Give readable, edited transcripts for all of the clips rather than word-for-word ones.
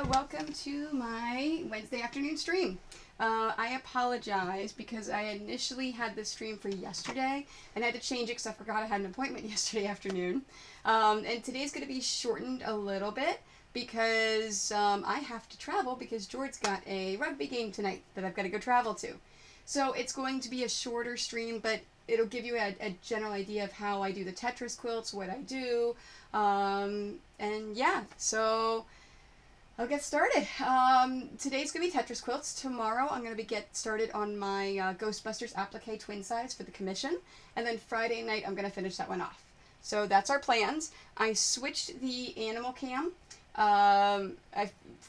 Welcome to my Wednesday afternoon stream. I apologize because I initially had this stream for yesterday and I had to change it because I forgot I had an appointment yesterday afternoon. And today's going to be shortened a little bit because I have to travel because George's got a rugby game tonight that I've got to go travel to. So it's going to be a shorter stream, but it'll give you a general idea of how I do the Tetris quilts, what I do, and yeah, so I'll get started. Today's going to be Tetris quilts. Tomorrow I'm going to get started on my Ghostbusters applique twin size for the commission, and then Friday night I'm going to finish that one off. So that's our plans. I switched the animal cam.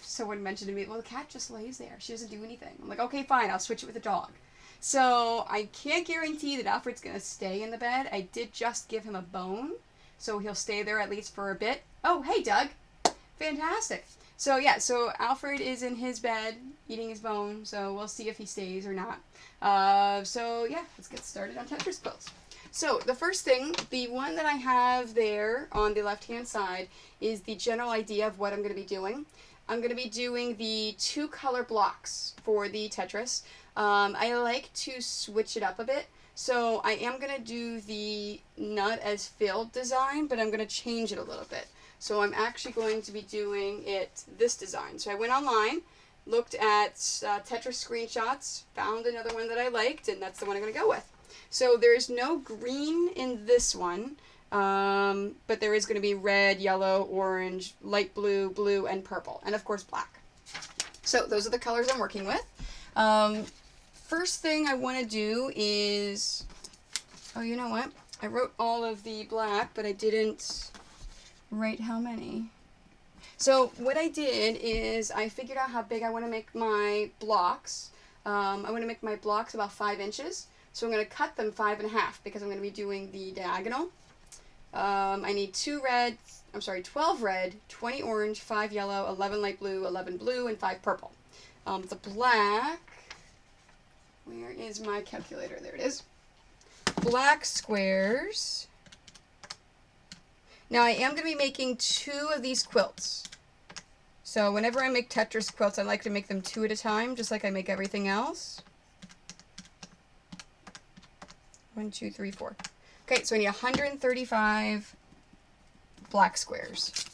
Someone mentioned to me, well, the cat just lays there. She doesn't do anything. I'm like, okay, fine, I'll switch it with the dog. So I can't guarantee that Alfred's going to stay in the bed. I did just give him a bone, so he'll stay there at least for a bit. Oh, hey, Doug. Fantastic. So yeah, so Alfred is in his bed eating his bone, so we'll see if he stays or not. So yeah, let's get started on Tetris quilts. So the first thing, the one that I have there on the left-hand side is the general idea of what I'm going to be doing. I'm going to be doing the 2-color blocks for the Tetris. I like to switch it up a bit. So I am going to do the nut as filled design, but I'm going to change it a little bit. So I'm actually going to be doing it this design. So I went online, looked at Tetris screenshots, found another one that I liked, and that's the one I'm going to go with. So there's no green in this one, but there is going to be red, yellow, orange, light blue, blue, and purple, and of course black. So those are the colors I'm working with. First thing I want to do is, oh, you know what? I wrote all of the black, but I didn't write how many. So what I did is I figured out how big I want to make my blocks. I want to make my blocks about 5 inches. So I'm going to cut them 5.5 because I'm going to be doing the diagonal. I need 12 red, 20 orange, 5 yellow, 11 light blue, 11 blue, and 5 purple. The black, where is my calculator? There it is. Black squares. Now I am going to be making 2 of these quilts. So whenever I make Tetris quilts, I like to make them 2 at a time, just like I make everything else. 1, 2, 3, 4. Okay, so I need 135 black squares.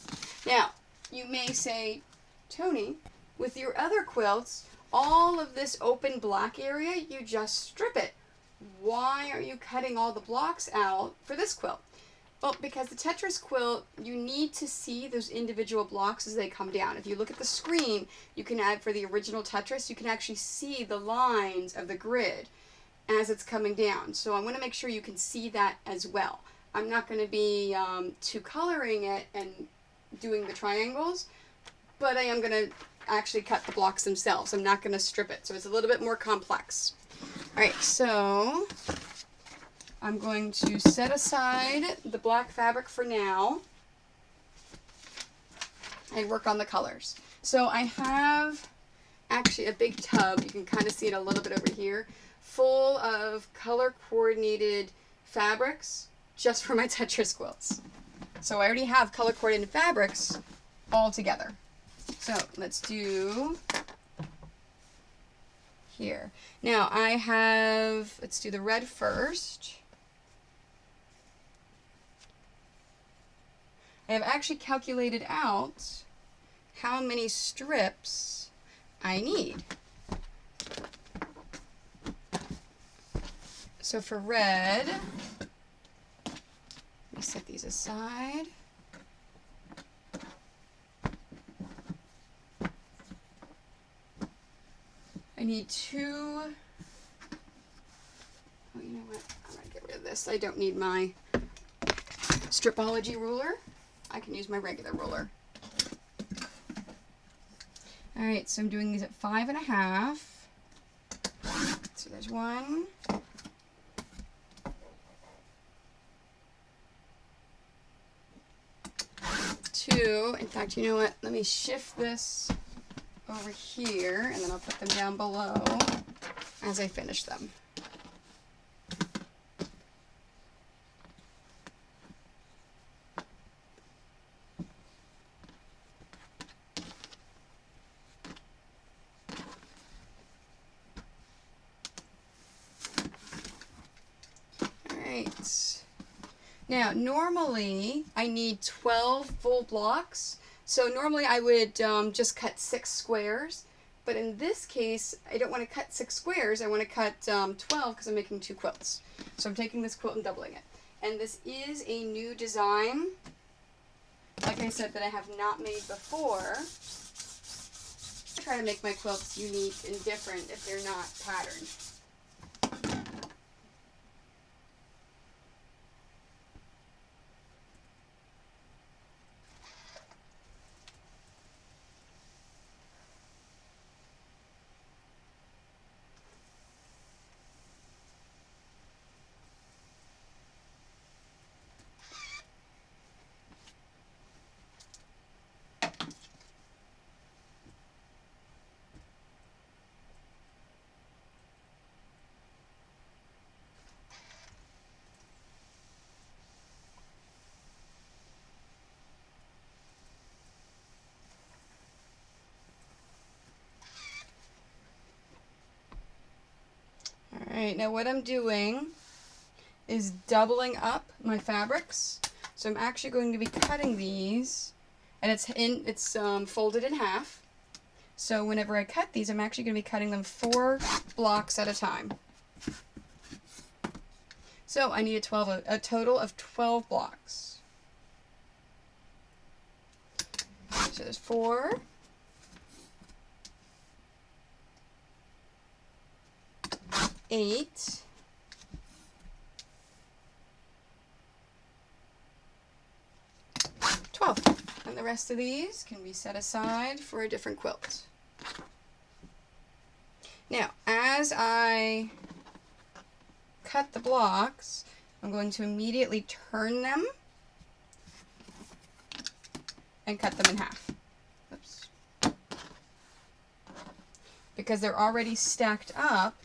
Now, you may say, Tony, with your other quilts, all of this open black area, you just strip it. Why are you cutting all the blocks out for this quilt? Well, because the Tetris quilt, you need to see those individual blocks as they come down. If you look at the screen, you can add for the original Tetris, you can actually see the lines of the grid as it's coming down. So I want to make sure you can see that as well. I'm not going to be two-coloring it and doing the triangles, but I am going to actually cut the blocks themselves. I'm not going to strip it, so it's a little bit more complex. All right, so I'm going to set aside the black fabric for now and work on the colors. So I have actually a big tub, you can kind of see it a little bit over here, full of color-coordinated fabrics just for my Tetris quilts. So I already have color-coordinated fabrics all together. So let's do here. Now I have, let's do the red first. I have actually calculated out how many strips I need. So for red, let me set these aside. I need 2, oh, you know what, I'm going to get rid of this. I don't need my stripology ruler. I can use my regular ruler. All right, so I'm doing these at 5.5. So there's 1. 2. In fact, you know what? Let me shift this over here, and then I'll put them down below as I finish them. right. Now, normally I need 12 full blocks. So normally I would just cut 6 squares. But in this case, I don't want to cut 6 squares. I want to cut 12 because I'm making 2 quilts. So I'm taking this quilt and doubling it. And this is a new design, like I said, that I have not made before. I try to make my quilts unique and different if they're not patterned. Alright, now what I'm doing is doubling up my fabrics. So I'm actually going to be cutting these, and it's folded in half. So whenever I cut these, I'm actually going to be cutting them 4 blocks at a time. So I need a total of 12 blocks. So there's 4. 8. 12. And the rest of these can be set aside for a different quilt. Now, as I cut the blocks, I'm going to immediately turn them and cut them in half. Oops. Because they're already stacked up,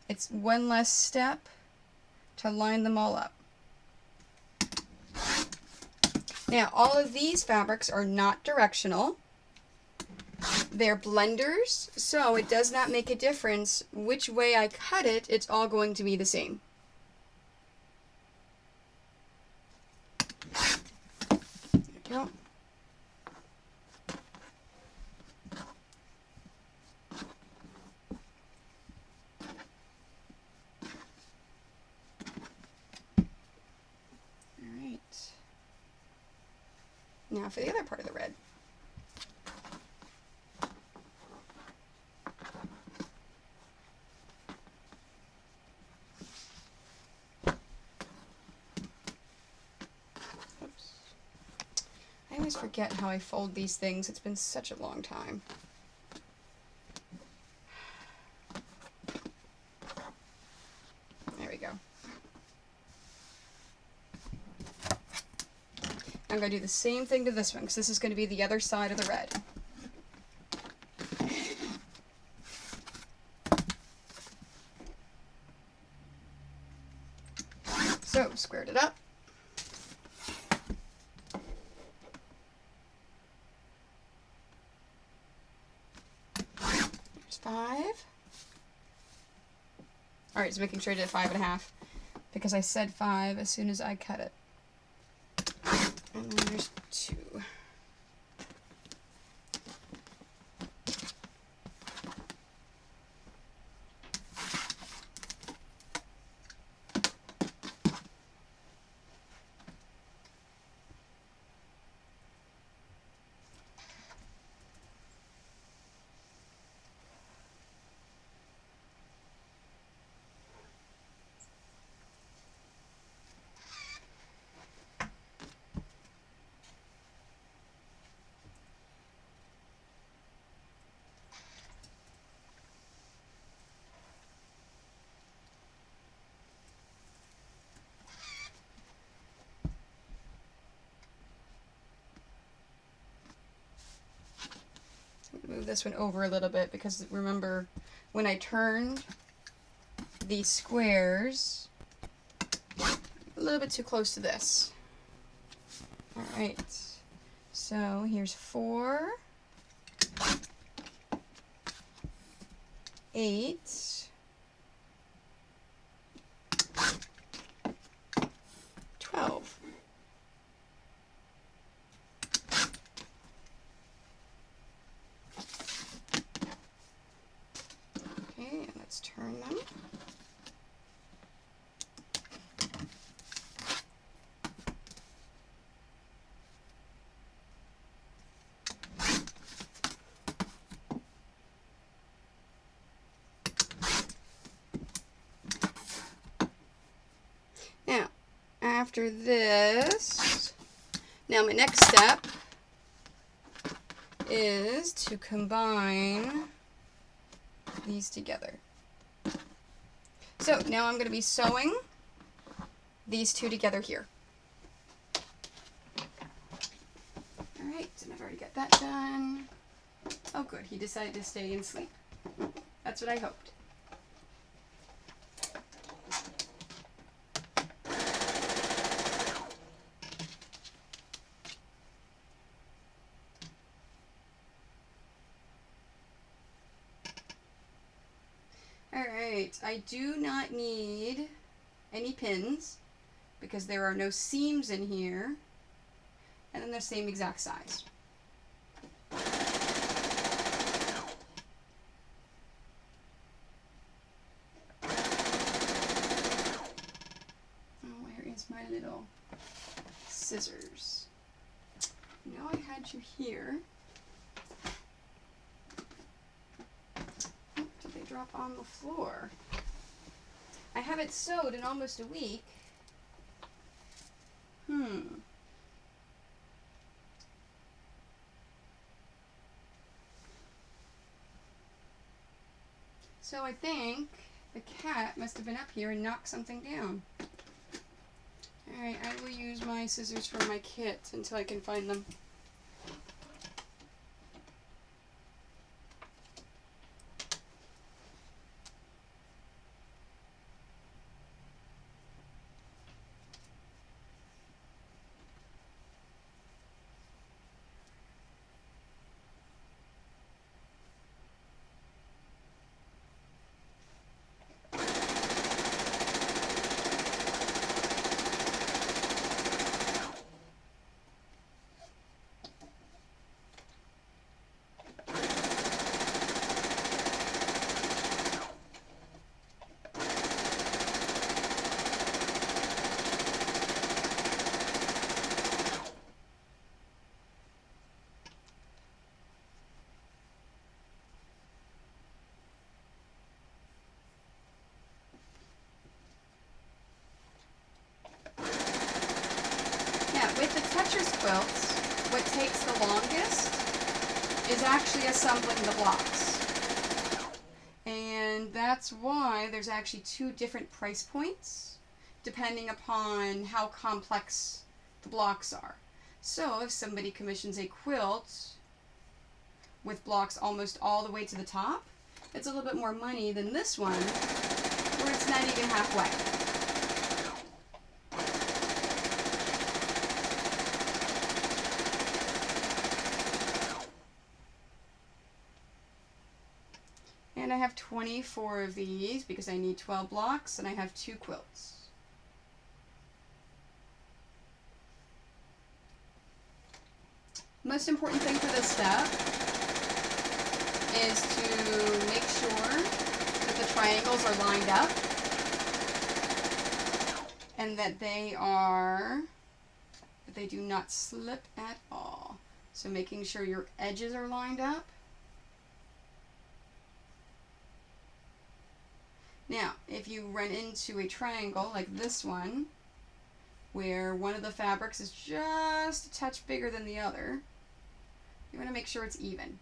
it's one less step to line them all up. Now, all of these fabrics are not directional. They're blenders, so it does not make a difference which way I cut it, it's all going to be the same. There we go. Now for the other part of the red. Oops. I always forget how I fold these things. It's been such a long time. There we go. I'm going to do the same thing to this one, because this is going to be the other side of the red. So, squared it up. There's 5. Alright, just making sure I did 5.5, because I said 5 as soon as I cut it. And then there's 2. Move this one over a little bit, because remember when I turned these squares, a little bit too close to this. Alright, so here's 4, 8, let's turn them. Now, after this, now my next step is to combine these together. So now I'm going to be sewing these two together here. Alright, and I've already got that done. Oh good, he decided to stay and sleep. That's what I hoped. Alright, I do not need any pins because there are no seams in here, and then they're the same exact size. Oh, where is my little scissors? You know I had you here. Drop on the floor. I haven't sewed in almost a week. So I think the cat must have been up here and knocked something down. Alright, I will use my scissors from my kit until I can find them. With the Tetris quilts, what takes the longest is actually assembling the blocks. And that's why there's actually two different price points depending upon how complex the blocks are. So if somebody commissions a quilt with blocks almost all the way to the top, it's a little bit more money than this one where it's not even halfway. And I have 24 of these because I need 12 blocks, and I have 2 quilts. Most important thing for this step is to make sure that the triangles are lined up and that they do not slip at all. So making sure your edges are lined up. Now, if you run into a triangle like this one, where one of the fabrics is just a touch bigger than the other, you want to make sure it's even.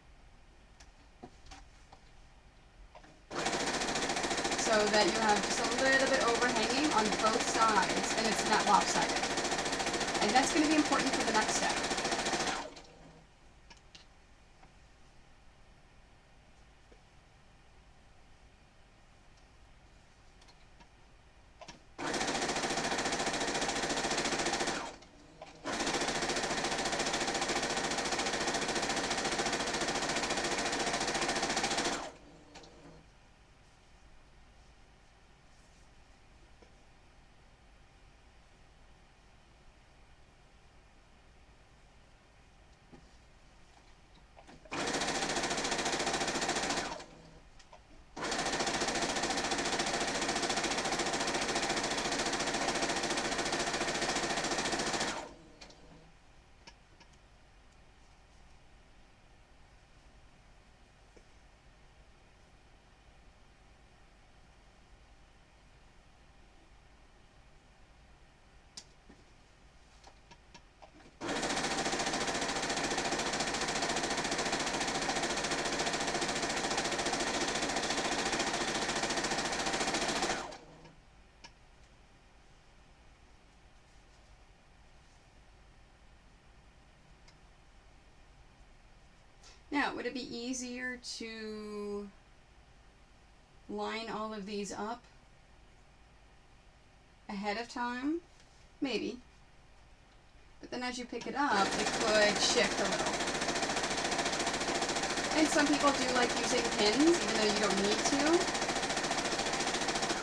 So that you have just a little bit overhanging on both sides and it's not lopsided. And that's going to be important for the next step. Now, would it be easier to line all of these up ahead of time? Maybe. But then as you pick it up, it could shift a little. And some people do like using pins, even though you don't need to.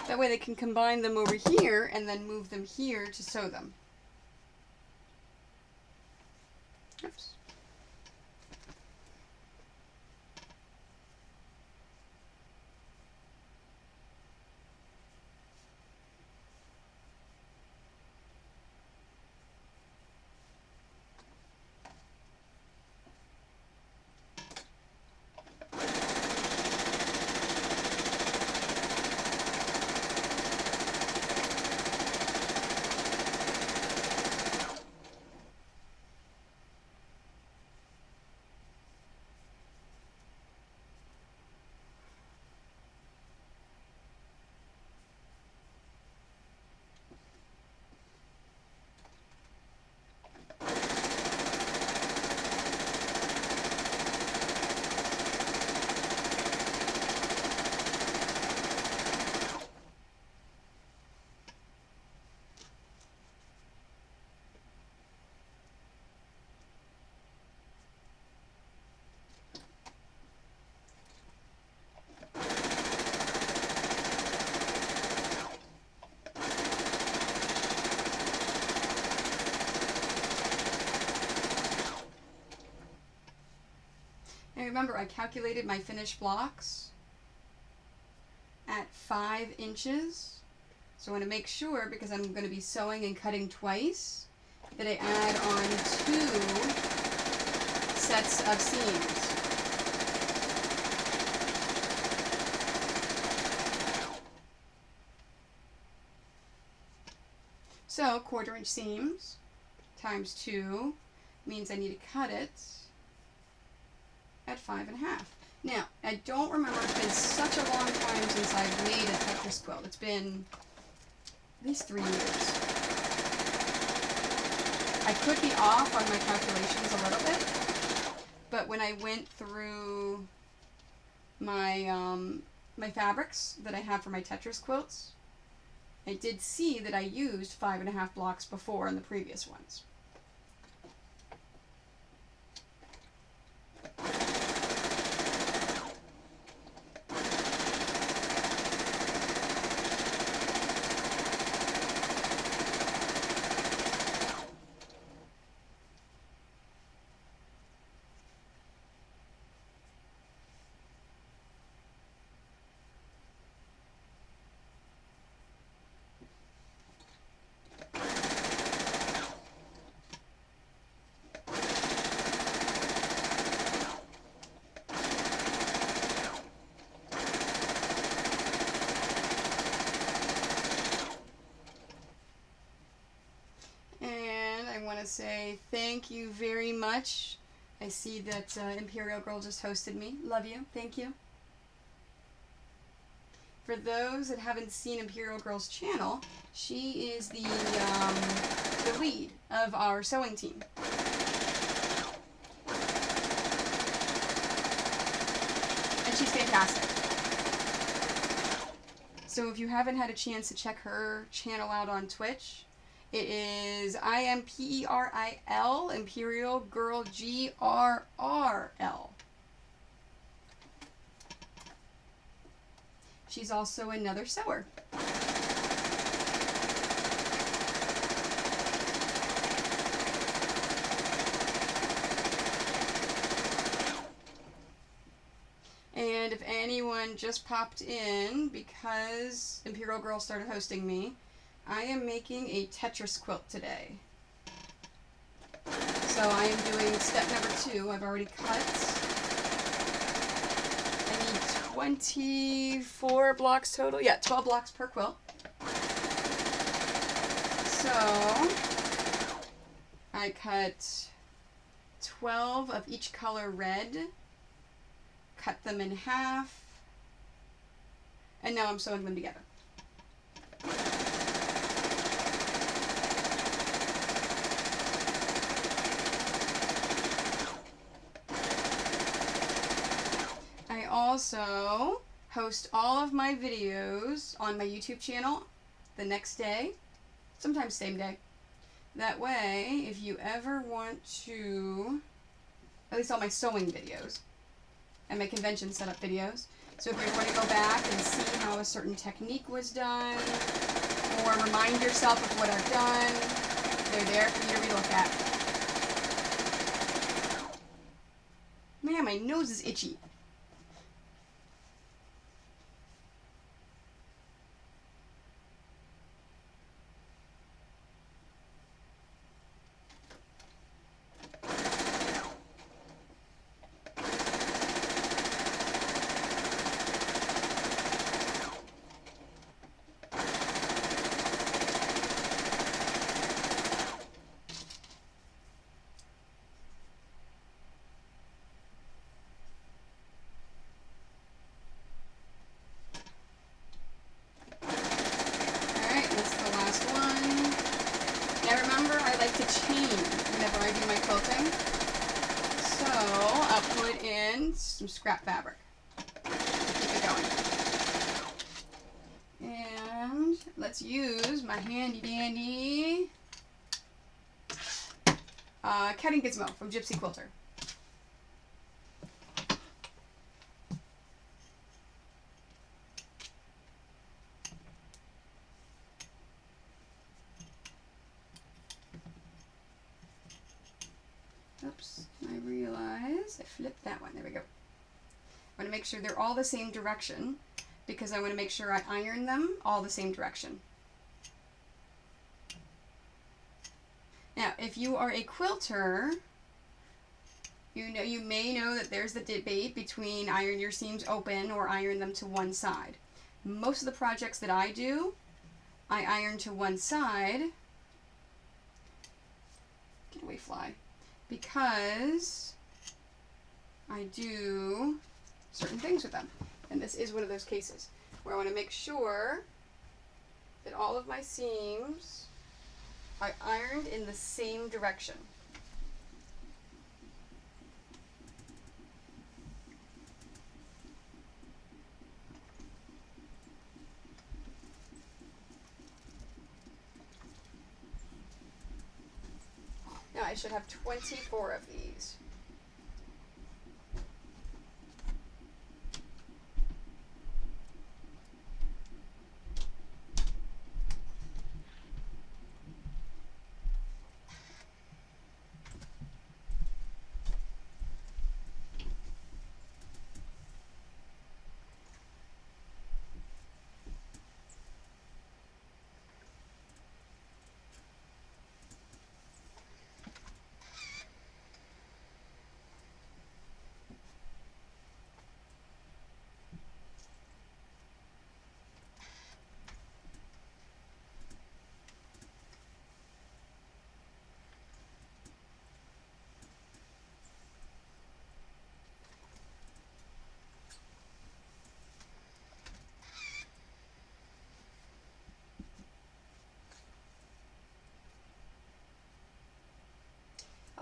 That way they can combine them over here and then move them here to sew them. Oops. And remember, I calculated my finished blocks at 5 inches. So I want to make sure, because I'm going to be sewing and cutting twice, that I add on 2 sets of seams. So 1/4 inch seams times 2 means I need to cut it at 5.5. Now, I don't remember, it's been such a long time since I've made a Tetris quilt. It's been at least 3 years. I could be off on my calculations a little bit, but when I went through my my fabrics that I have for my Tetris quilts, I did see that I used 5.5 blocks before in the previous ones. To say thank you very much. I see that Imperial Girl just hosted me. Love you. Thank you. For those that haven't seen Imperial Girl's channel, she is the lead of our sewing team. And she's fantastic. So if you haven't had a chance to check her channel out on Twitch, it is IMPERIL, Imperial Girl GRRL. She's also another sewer. And if anyone just popped in because Imperial Girl started hosting me, I am making a Tetris quilt today. So I am doing step number 2. I've already cut. I need 24 blocks total. Yeah, 12 blocks per quilt. So I cut 12 of each color red, cut them in half, and now I'm sewing them together. also host all of my videos on my YouTube channel the next day, sometimes same day. That way, if you ever want to, at least all my sewing videos and my convention setup videos. So if you want to go back and see how a certain technique was done, or remind yourself of what I've done, they're there for you to relook at. Man, my nose is itchy. Some scrap fabric. Keep it going. And let's use my handy dandy cutting gizmo from Gypsy Quilter. Oops, I realize I flipped that one. There we go. I want to make sure they're all the same direction because I want to make sure I iron them all the same direction. Now, if you are a quilter, you may know that there's the debate between iron your seams open or iron them to one side. Most of the projects that I do, I iron to one side. Get away, fly. Because I do certain things with them. And this is one of those cases where I want to make sure that all of my seams are ironed in the same direction. Now I should have 24 of these.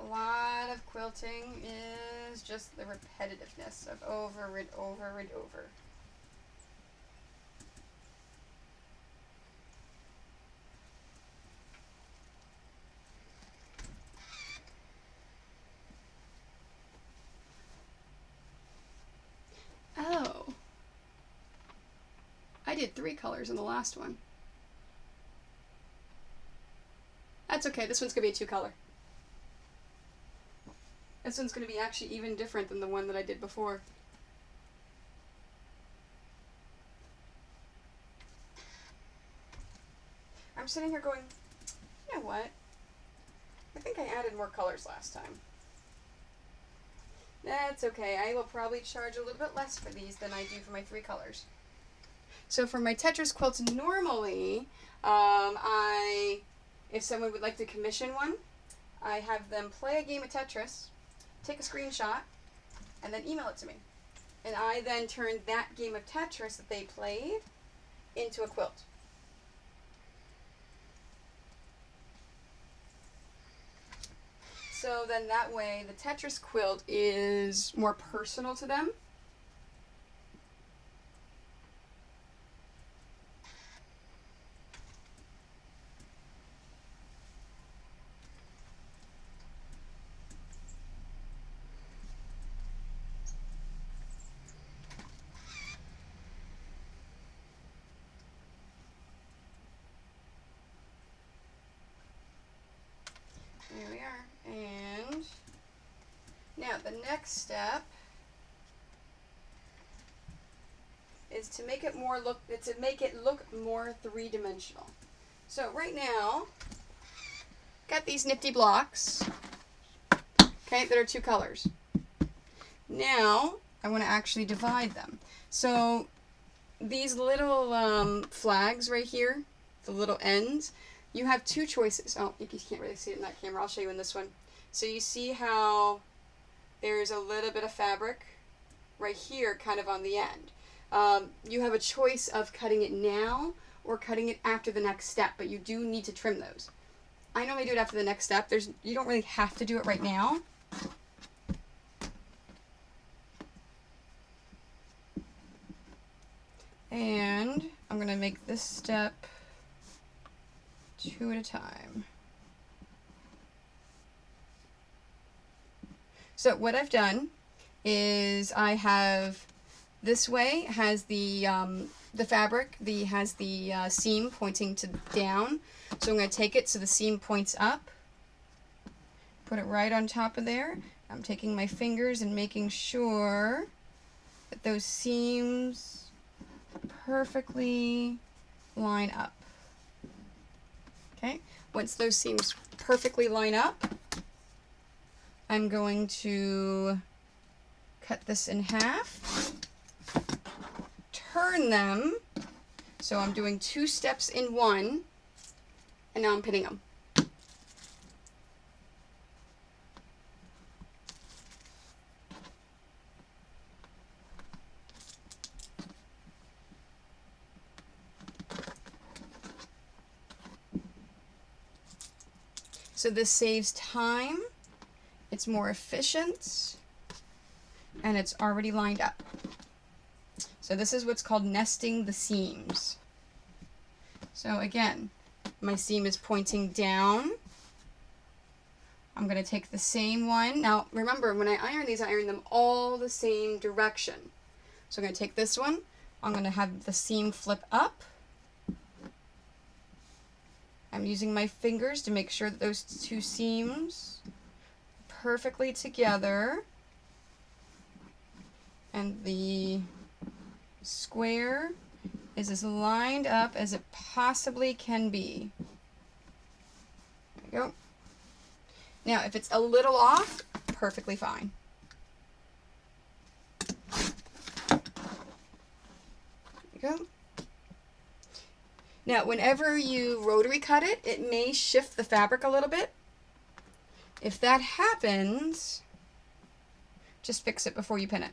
A lot of quilting is just the repetitiveness of over and over and over. Oh. I did 3 colors in the last one. That's okay, this one's going to be a 2-color. This one's going to be actually even different than the one that I did before. I'm sitting here going, you know what? I think I added more colors last time. That's okay. I will probably charge a little bit less for these than I do for my 3 colors. So for my Tetris quilts, normally, if someone would like to commission one, I have them play a game of Tetris, take a screenshot, and then email it to me. And I then turn that game of Tetris that they played into a quilt. So then that way the Tetris quilt is more personal to them. next step is to make it look more three-dimensional. So right now, got these nifty blocks, okay, that are 2 colors. Now I want to actually divide them. So these little flags right here, the little ends, you have 2 choices. Oh, you can't really see it in that camera. I'll show you in this one. So you see how there's a little bit of fabric right here kind of on the end. You have a choice of cutting it now or cutting it after the next step, but you do need to trim those. I normally do it after the next step. You don't really have to do it right now. And I'm going to make this step 2 at a time. So what I've done is I have, this way has the fabric, has the seam pointing to down. So I'm going to take it so the seam points up, put it right on top of there. I'm taking my fingers and making sure that those seams perfectly line up. Okay, once those seams perfectly line up, I'm going to cut this in half, turn them, so I'm doing 2 steps in one, and now I'm pinning them. So this saves time, it's more efficient, and it's already lined up. So this is what's called nesting the seams. So again, my seam is pointing down. I'm going to take the same one. Now remember, when I iron these, I iron them all the same direction. So I'm going to take this one, I'm going to have the seam flip up. I'm using my fingers to make sure that those 2 seams are perfectly together. And the square is as lined up as it possibly can be. There we go. Now, if it's a little off, perfectly fine. There we go. Now, whenever you rotary cut it, it may shift the fabric a little bit. If that happens, just fix it before you pin it.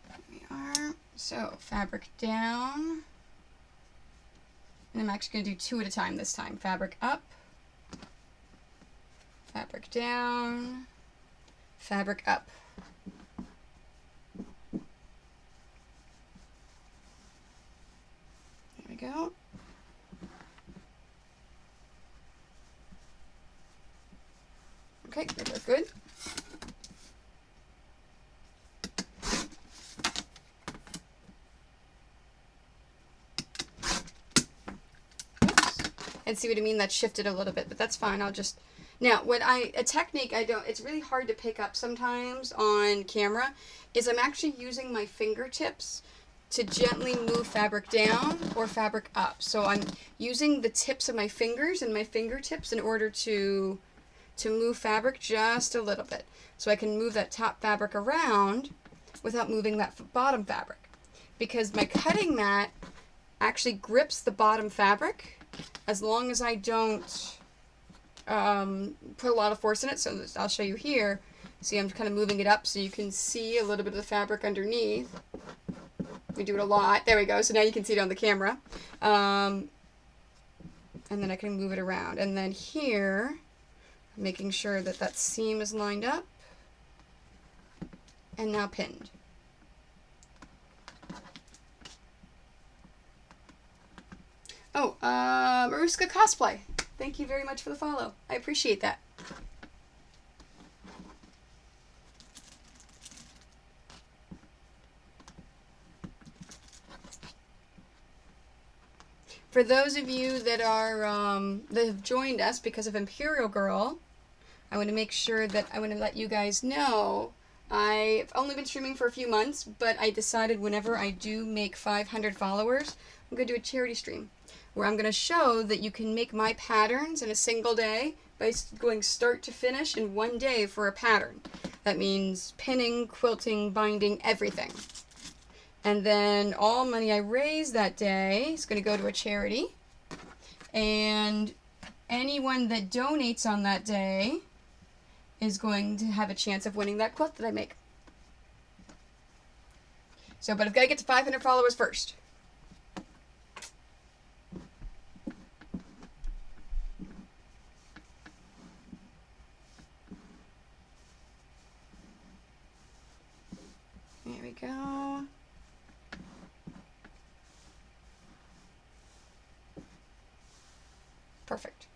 There we are. So, fabric down. And I'm actually going to do 2 at a time this time. Fabric up, fabric down, fabric up. There we go. Okay, they're both good. And see what I mean? That shifted a little bit, but that's fine. I'll just, now a technique it's really hard to pick up sometimes on camera, is I'm actually using my fingertips to gently move fabric down or fabric up. So I'm using the tips of my fingers and my fingertips in order to move fabric just a little bit. So I can move that top fabric around without moving that bottom fabric. Because my cutting mat actually grips the bottom fabric as long as I don't put a lot of force in it. So I'll show you here. See, I'm kind of moving it up so you can see a little bit of the fabric underneath. We do it a lot. There we go. So now you can see it on the camera. And then I can move it around. And then here, making sure that that seam is lined up. And now pinned. Oh, Maruska Cosplay. Thank you very much for the follow. I appreciate that. For those of you that are that have joined us because of Imperial Girl, I want to make sure that I want to let you guys know I've only been streaming for a few months, but I decided whenever I do make 500 followers, I'm going to do a charity stream where I'm going to show that you can make my patterns in a single day by going start to finish in one day for a pattern. That means pinning, quilting, binding, everything. And then all money I raise that day is going to go to a charity. And anyone that donates on that day is going to have a chance of winning that quilt that I make. So, but I've got to get to 500 followers first. There we go. Perfect.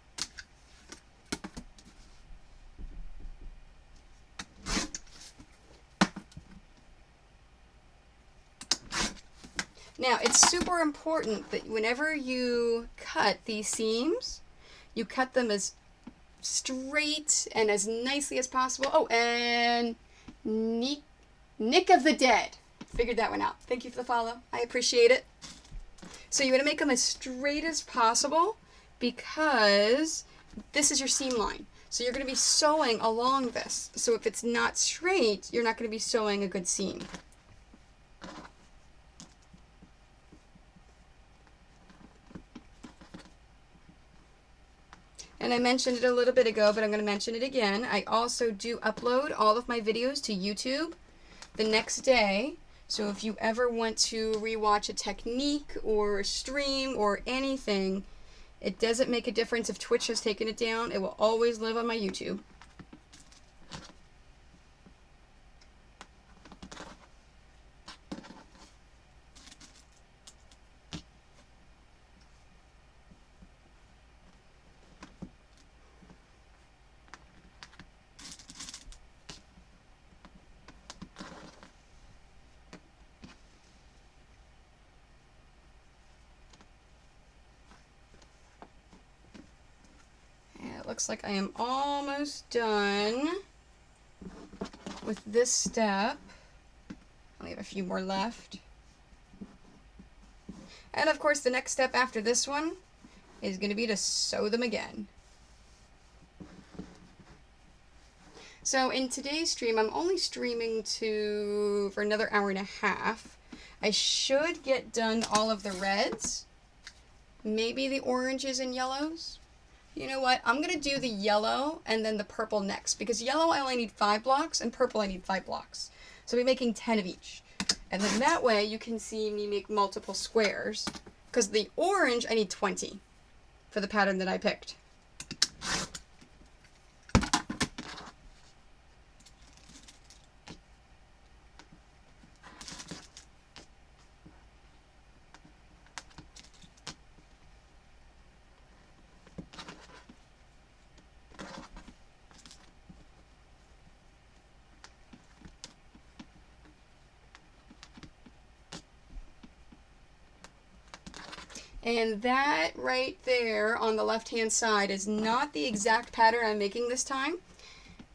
Now, it's super important that whenever you cut these seams, you cut them as straight and as nicely as possible. Oh, and Nick of the Dead. Figured that one out. Thank you for the follow. I appreciate it. So you want to make them as straight as possible because this is your seam line. So you're going to be sewing along this. So if it's not straight, you're not going to be sewing a good seam. And I mentioned it a little bit ago, but I'm going to mention it again. I also do upload all of my videos to YouTube the next day. So if you ever want to rewatch a technique or a stream or anything, it doesn't make a difference if Twitch has taken it down. It will always live on my YouTube. Looks like I am almost done with this step. I only have a few more left. And of course the next step after this one is going to be to sew them again. So in today's stream, I'm only streaming for another hour and a half. I should get done all of the reds, maybe the oranges and yellows. You know what? I'm going to do the yellow and then the purple next, because yellow I only need 5 blocks and purple I need 5 blocks. So I'll be making 10 of each. And then that way you can see me make multiple squares, because the orange I need 20 for the pattern that I picked. And that right there on the left-hand side is not the exact pattern I'm making this time.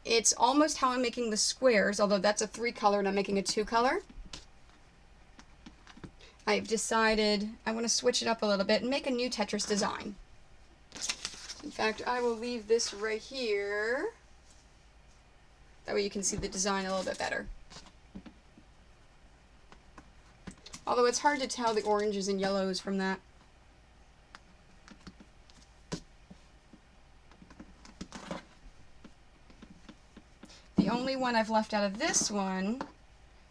It's almost how I'm making the squares, although that's a 3-color and I'm making a 2-color. I've decided I want to switch it up a little bit and make a new Tetris design. In fact, I will leave this right here. That way you can see the design a little bit better. Although it's hard to tell the oranges and yellows from that. The only one I've left out of this one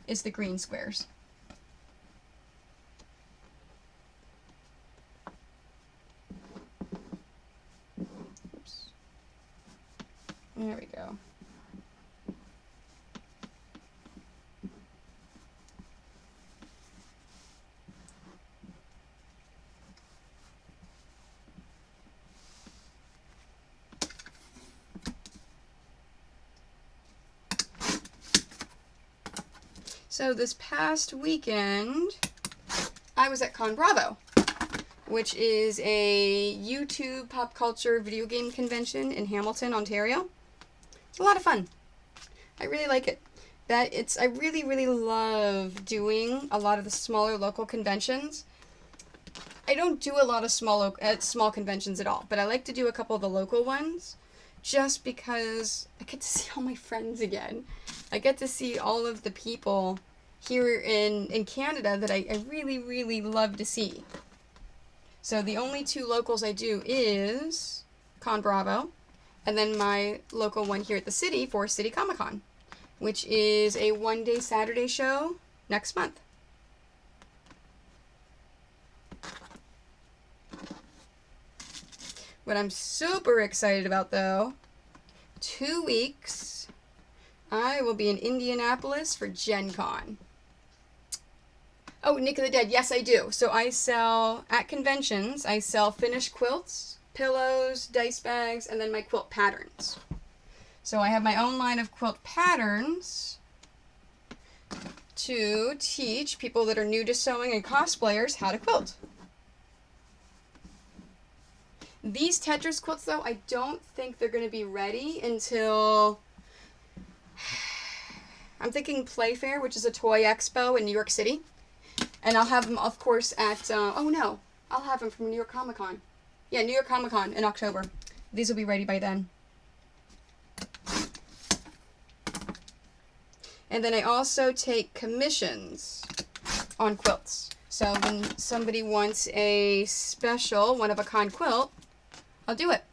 is the green squares. Oops. There we go. So this past weekend, I was at Con Bravo, which is a YouTube pop culture video game convention in Hamilton, Ontario. It's a lot of fun. I really like it. I really, really love doing a lot of the smaller local conventions. I don't do a lot of small conventions at all, but I like to do a couple of the local ones just because I get to see all my friends again. I get to see all of the people here in Canada that I really, really love to see. So the only two locals I do is Con Bravo, and then my local one here at the city for City Comic Con, which is a one-day Saturday show next month. What I'm super excited about, though, 2 weeks, I will be in Indianapolis for Gen Con. Oh, Nick of the Dead, yes I do. So I sell, at conventions, I sell finished quilts, pillows, dice bags, and then my quilt patterns. So I have my own line of quilt patterns to teach people that are new to sewing and cosplayers how to quilt. These Tetris quilts, though, I don't think they're going to be ready until, I'm thinking Playfair, which is a toy expo in New York City. And I'll have them, of course, at, I'll have them from New York Comic Con. Yeah, New York Comic Con in October. These will be ready by then. And then I also take commissions on quilts. So when somebody wants a special one-of-a-kind quilt, I'll do it.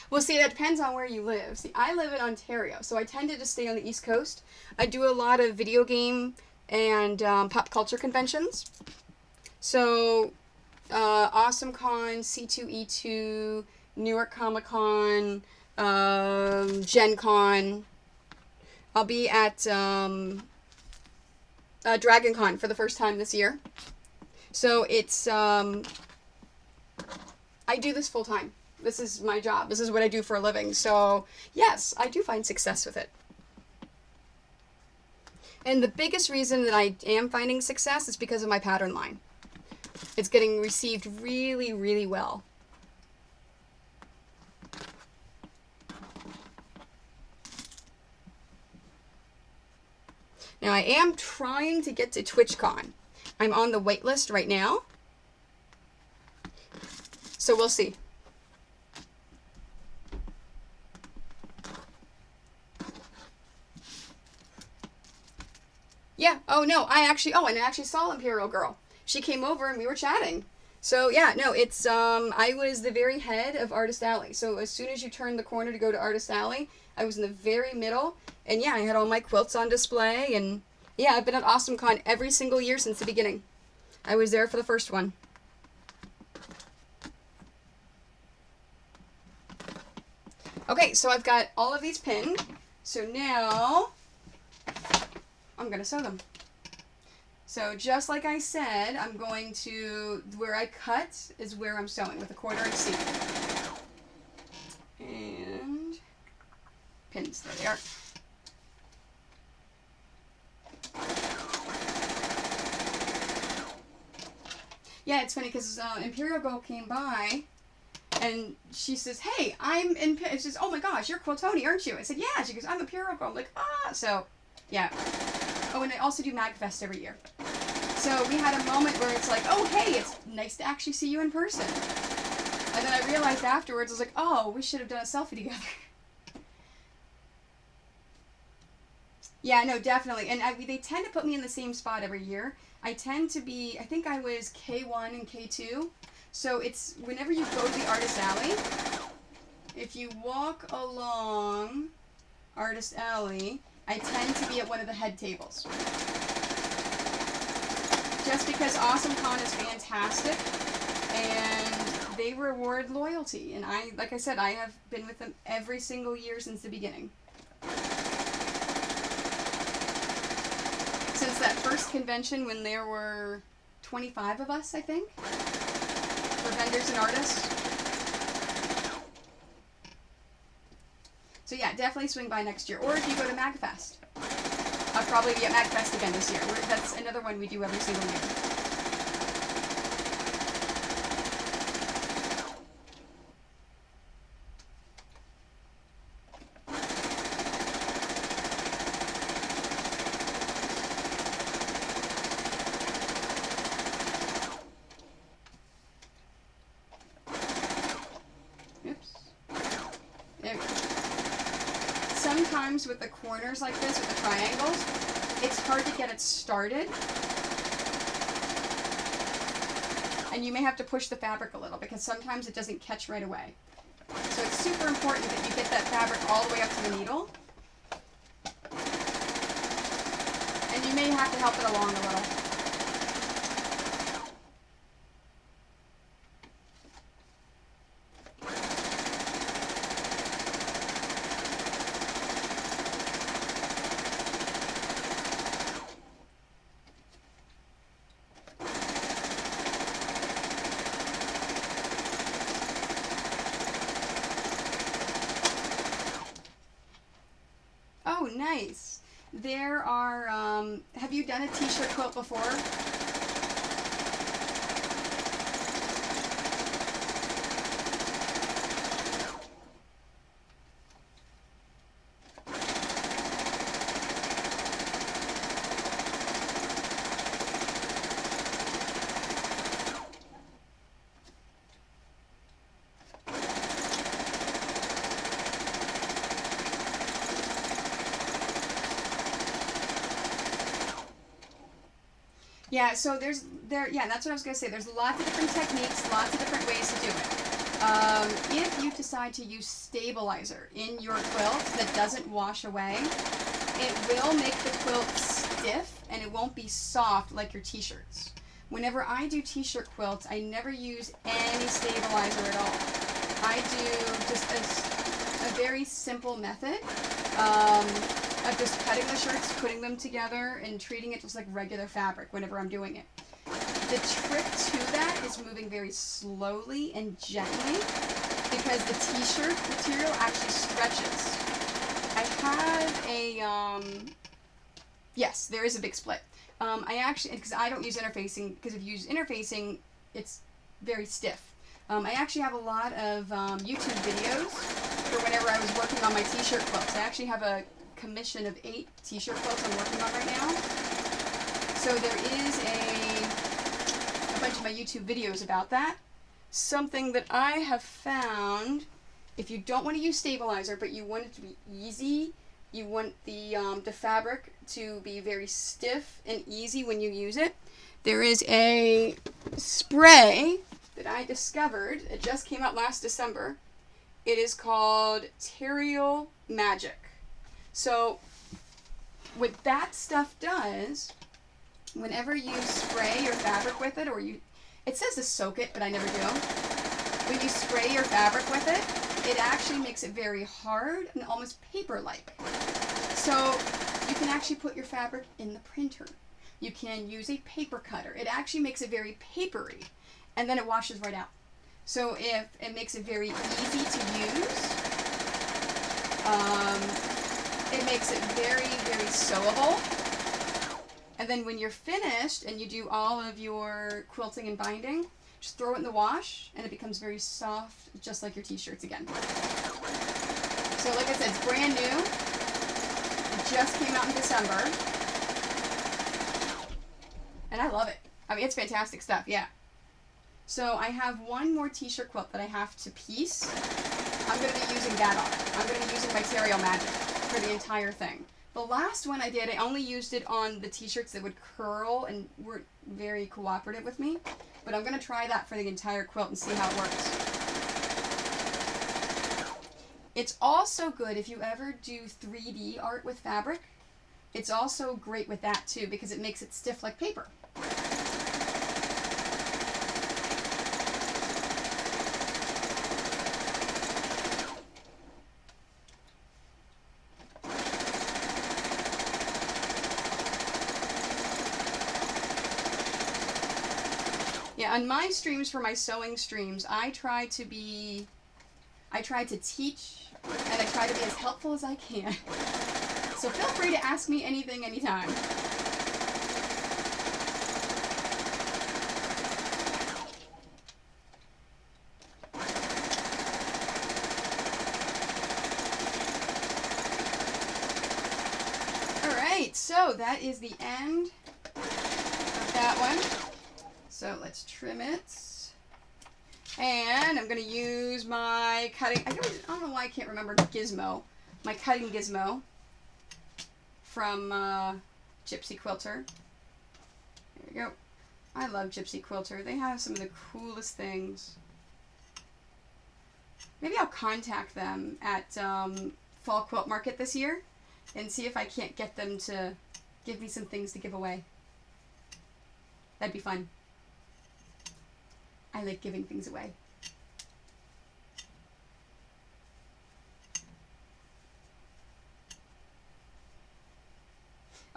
Well, see, that depends on where you live. See, I live in Ontario, so I tended to stay on the East Coast. I do a lot of video game and pop culture conventions. So, AwesomeCon, C2E2, New York Comic Con, Gen Con. I'll be at Dragon Con for the first time this year. So it's, I do this full time. This is my job. This is what I do for a living. So, yes, I do find success with it. And the biggest reason that I am finding success is because of my pattern line. It's getting received really, really well. Now, I am trying to get to TwitchCon. I'm on the wait list right now. So we'll see. Yeah, and I actually saw Imperial Girl. She came over and we were chatting. So yeah, no, it's, I was the very head of Artist Alley. So as soon as you turn the corner to go to Artist Alley, I was in the very middle. And yeah, I had all my quilts on display. And yeah, I've been at AwesomeCon every single year since the beginning. I was there for the first one. Okay, so I've got all of these pinned. So now I'm going to sew them. So just like I said, I'm going to, where I cut is where I'm sewing with a 1/4 seam. And pins, there they are. Yeah, it's funny because Imperial Girl came by and she says, hey, I'm in, she says, oh my gosh, you're Quiltoni, aren't you? I said, yeah. She goes, I'm Imperial Girl. I'm like, ah. So, yeah. Oh, and I also do MagFest every year. So we had a moment where it's like, oh, hey, it's nice to actually see you in person. And then I realized afterwards, I was like, oh, we should have done a selfie together. Yeah, no, definitely. And they tend to put me in the same spot every year. I tend to be, I think I was K1 and K2. So it's whenever you go to the Artist Alley, if you walk along Artist Alley, I tend to be at one of the head tables. Just because AwesomeCon is fantastic and they reward loyalty. And like I said, I have been with them every single year since the beginning. Since that first convention when there were 25 of us, I think, for vendors and artists. So yeah, definitely swing by next year. Or if you go to MagFest. I'll probably be at MagFest again this year. That's another one we do every single year. sometimes with the corners like this, with the triangles, it's hard to get it started. And you may have to push the fabric a little because sometimes it doesn't catch right away. So it's super important that you get that fabric all the way up to the needle. And you may have to help it along a little. Oh, nice. There are, have you done a t-shirt quilt before? Yeah, so yeah, that's what I was going to say. There's lots of different techniques, lots of different ways to do it. If you decide to use stabilizer in your quilt that doesn't wash away, it will make the quilt stiff and it won't be soft like your t-shirts. Whenever I do t-shirt quilts, I never use any stabilizer at all. I do just a very simple method. Of just cutting the shirts, putting them together, and treating it just like regular fabric whenever I'm doing it. The trick to that is moving very slowly and gently because the t-shirt material actually stretches. I have a, yes, there is a big split. I actually, because I don't use interfacing, because if you use interfacing, it's very stiff. I actually have a lot of YouTube videos for whenever I was working on my t-shirt quilts. I actually have a commission of 8 t-shirt quilts I'm working on right now. So there is a bunch of my YouTube videos about that. Something that I have found, if you don't want to use stabilizer, but you want it to be easy, you want the fabric to be very stiff and easy when you use it, there is a spray that I discovered. It just came out last December. It is called Terrial Magic. So what that stuff does, whenever you spray your fabric with it, or it says to soak it, but I never do. When you spray your fabric with it, it actually makes it very hard and almost paper-like. So you can actually put your fabric in the printer. You can use a paper cutter. It actually makes it very papery, and then it washes right out. So if it makes it very easy to use, it makes it very, very sewable. And then when you're finished and you do all of your quilting and binding, just throw it in the wash and it becomes very soft, just like your t-shirts again. So like I said, it's brand new. It just came out in December. And I love it. I mean, it's fantastic stuff, yeah. So I have one more t-shirt quilt that I have to piece. I'm going to be using that on it. I'm going to be using my Terrial Magic for the entire thing. The last one I did, I only used it on the t-shirts that would curl and weren't very cooperative with me. But I'm going to try that for the entire quilt and see how it works. It's also good if you ever do 3D art with fabric. It's also great with that too because it makes it stiff like paper. Yeah, on my streams, for my sewing streams, I try to teach, and I try to be as helpful as I can. So feel free to ask me anything, anytime. Alright, so that is the end of that one. So let's trim it. And I'm going to use my cutting, I don't know why I can't remember Gizmo. my cutting gizmo from Gypsy Quilter. There we go. I love Gypsy Quilter. They have some of the coolest things. Maybe I'll contact them at Fall Quilt Market this year and see if I can't get them to give me some things to give away. That'd be fun. I like giving things away.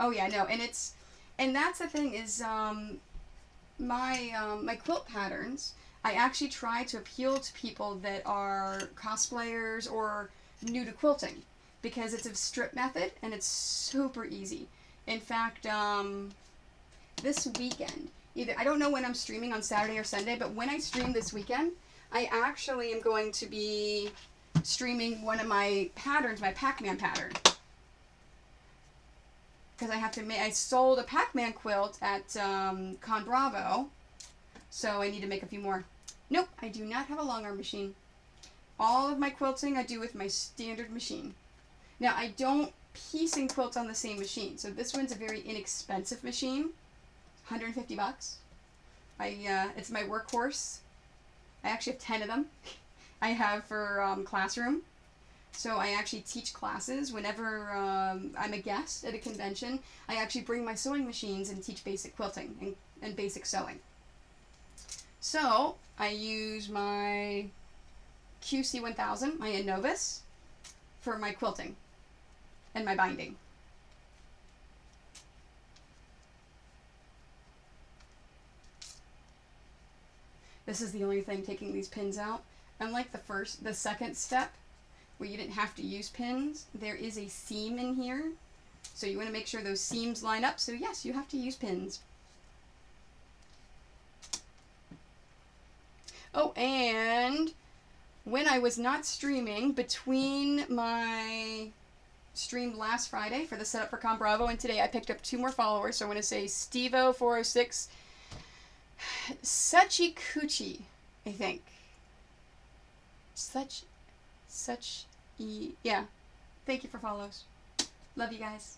Oh yeah, no, and that's the thing is my quilt patterns, I actually try to appeal to people that are cosplayers or new to quilting because it's a strip method and it's super easy. In fact, this weekend, I don't know when I'm streaming on Saturday or Sunday, but when I stream this weekend, I actually am going to be streaming one of my patterns, my Pac-Man pattern. Because I sold a Pac-Man quilt at Con Bravo, so I need to make a few more. Nope, I do not have a long arm machine. All of my quilting I do with my standard machine. Now, I don't piece and quilt on the same machine, so this one's a very inexpensive machine, $150. It's my workhorse. I actually have 10 of them. I have for classroom. So I actually teach classes whenever I'm a guest at a convention. I actually bring my sewing machines and teach basic quilting and basic sewing. So I use my QC1000, my Innovis, for my quilting and my binding. This is the only thing taking these pins out. Unlike the second step, where you didn't have to use pins, there is a seam in here. So you want to make sure those seams line up. So yes, you have to use pins. Oh, and when I was not streaming, between my stream last Friday for the setup for Con Bravo and today, I picked up 2 more followers. So I want to say Stevo406, Suchi Coochie, I think. Yeah. Thank you for follows. Love you guys.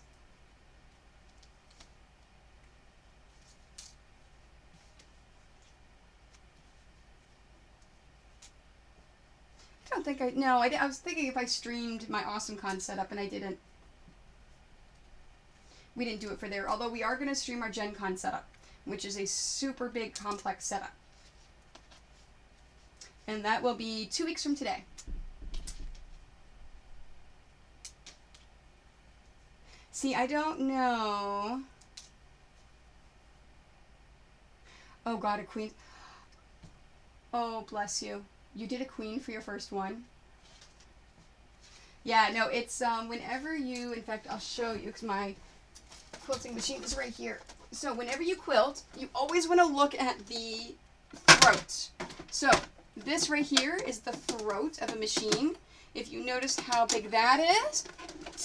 I don't think I was thinking if I streamed my AwesomeCon setup and I didn't. We didn't do it for there, although we are going to stream our Gen Con setup, which is a super big complex setup. And that will be 2 weeks from today. See, I don't know. Oh God, a queen. Oh, bless you. You did a queen for your first one? Yeah, no, it's whenever you, in fact, I'll show you because my quilting machine is right here. So whenever you quilt, you always want to look at the throat. So this right here is the throat of a machine. If you notice how big that is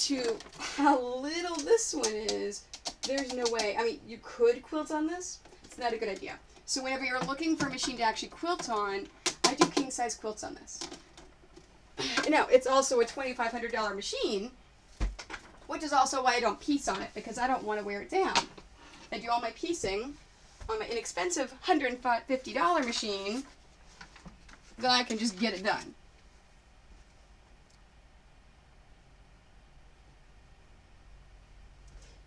to how little this one is, there's no way. I mean, you could quilt on this. It's not a good idea. So whenever you're looking for a machine to actually quilt on, I do king size quilts on this. Now, it's also a $2,500 machine, which is also why I don't piece on it, because I don't want to wear it down. I do all my piecing on my inexpensive $150 machine, then I can just get it done.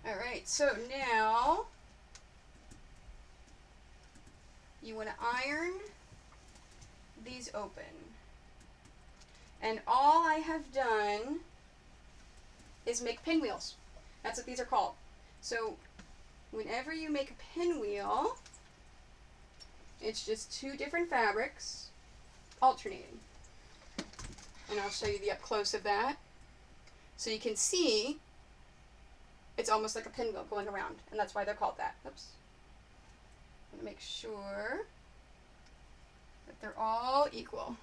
Alright, so now you want to iron these open. And all I have done is make pinwheels. That's what these are called. So whenever you make a pinwheel, it's just 2 different fabrics alternating. And I'll show you the up close of that. So you can see it's almost like a pinwheel going around, and that's why they're called that. Oops. I'm going to make sure that they're all equal.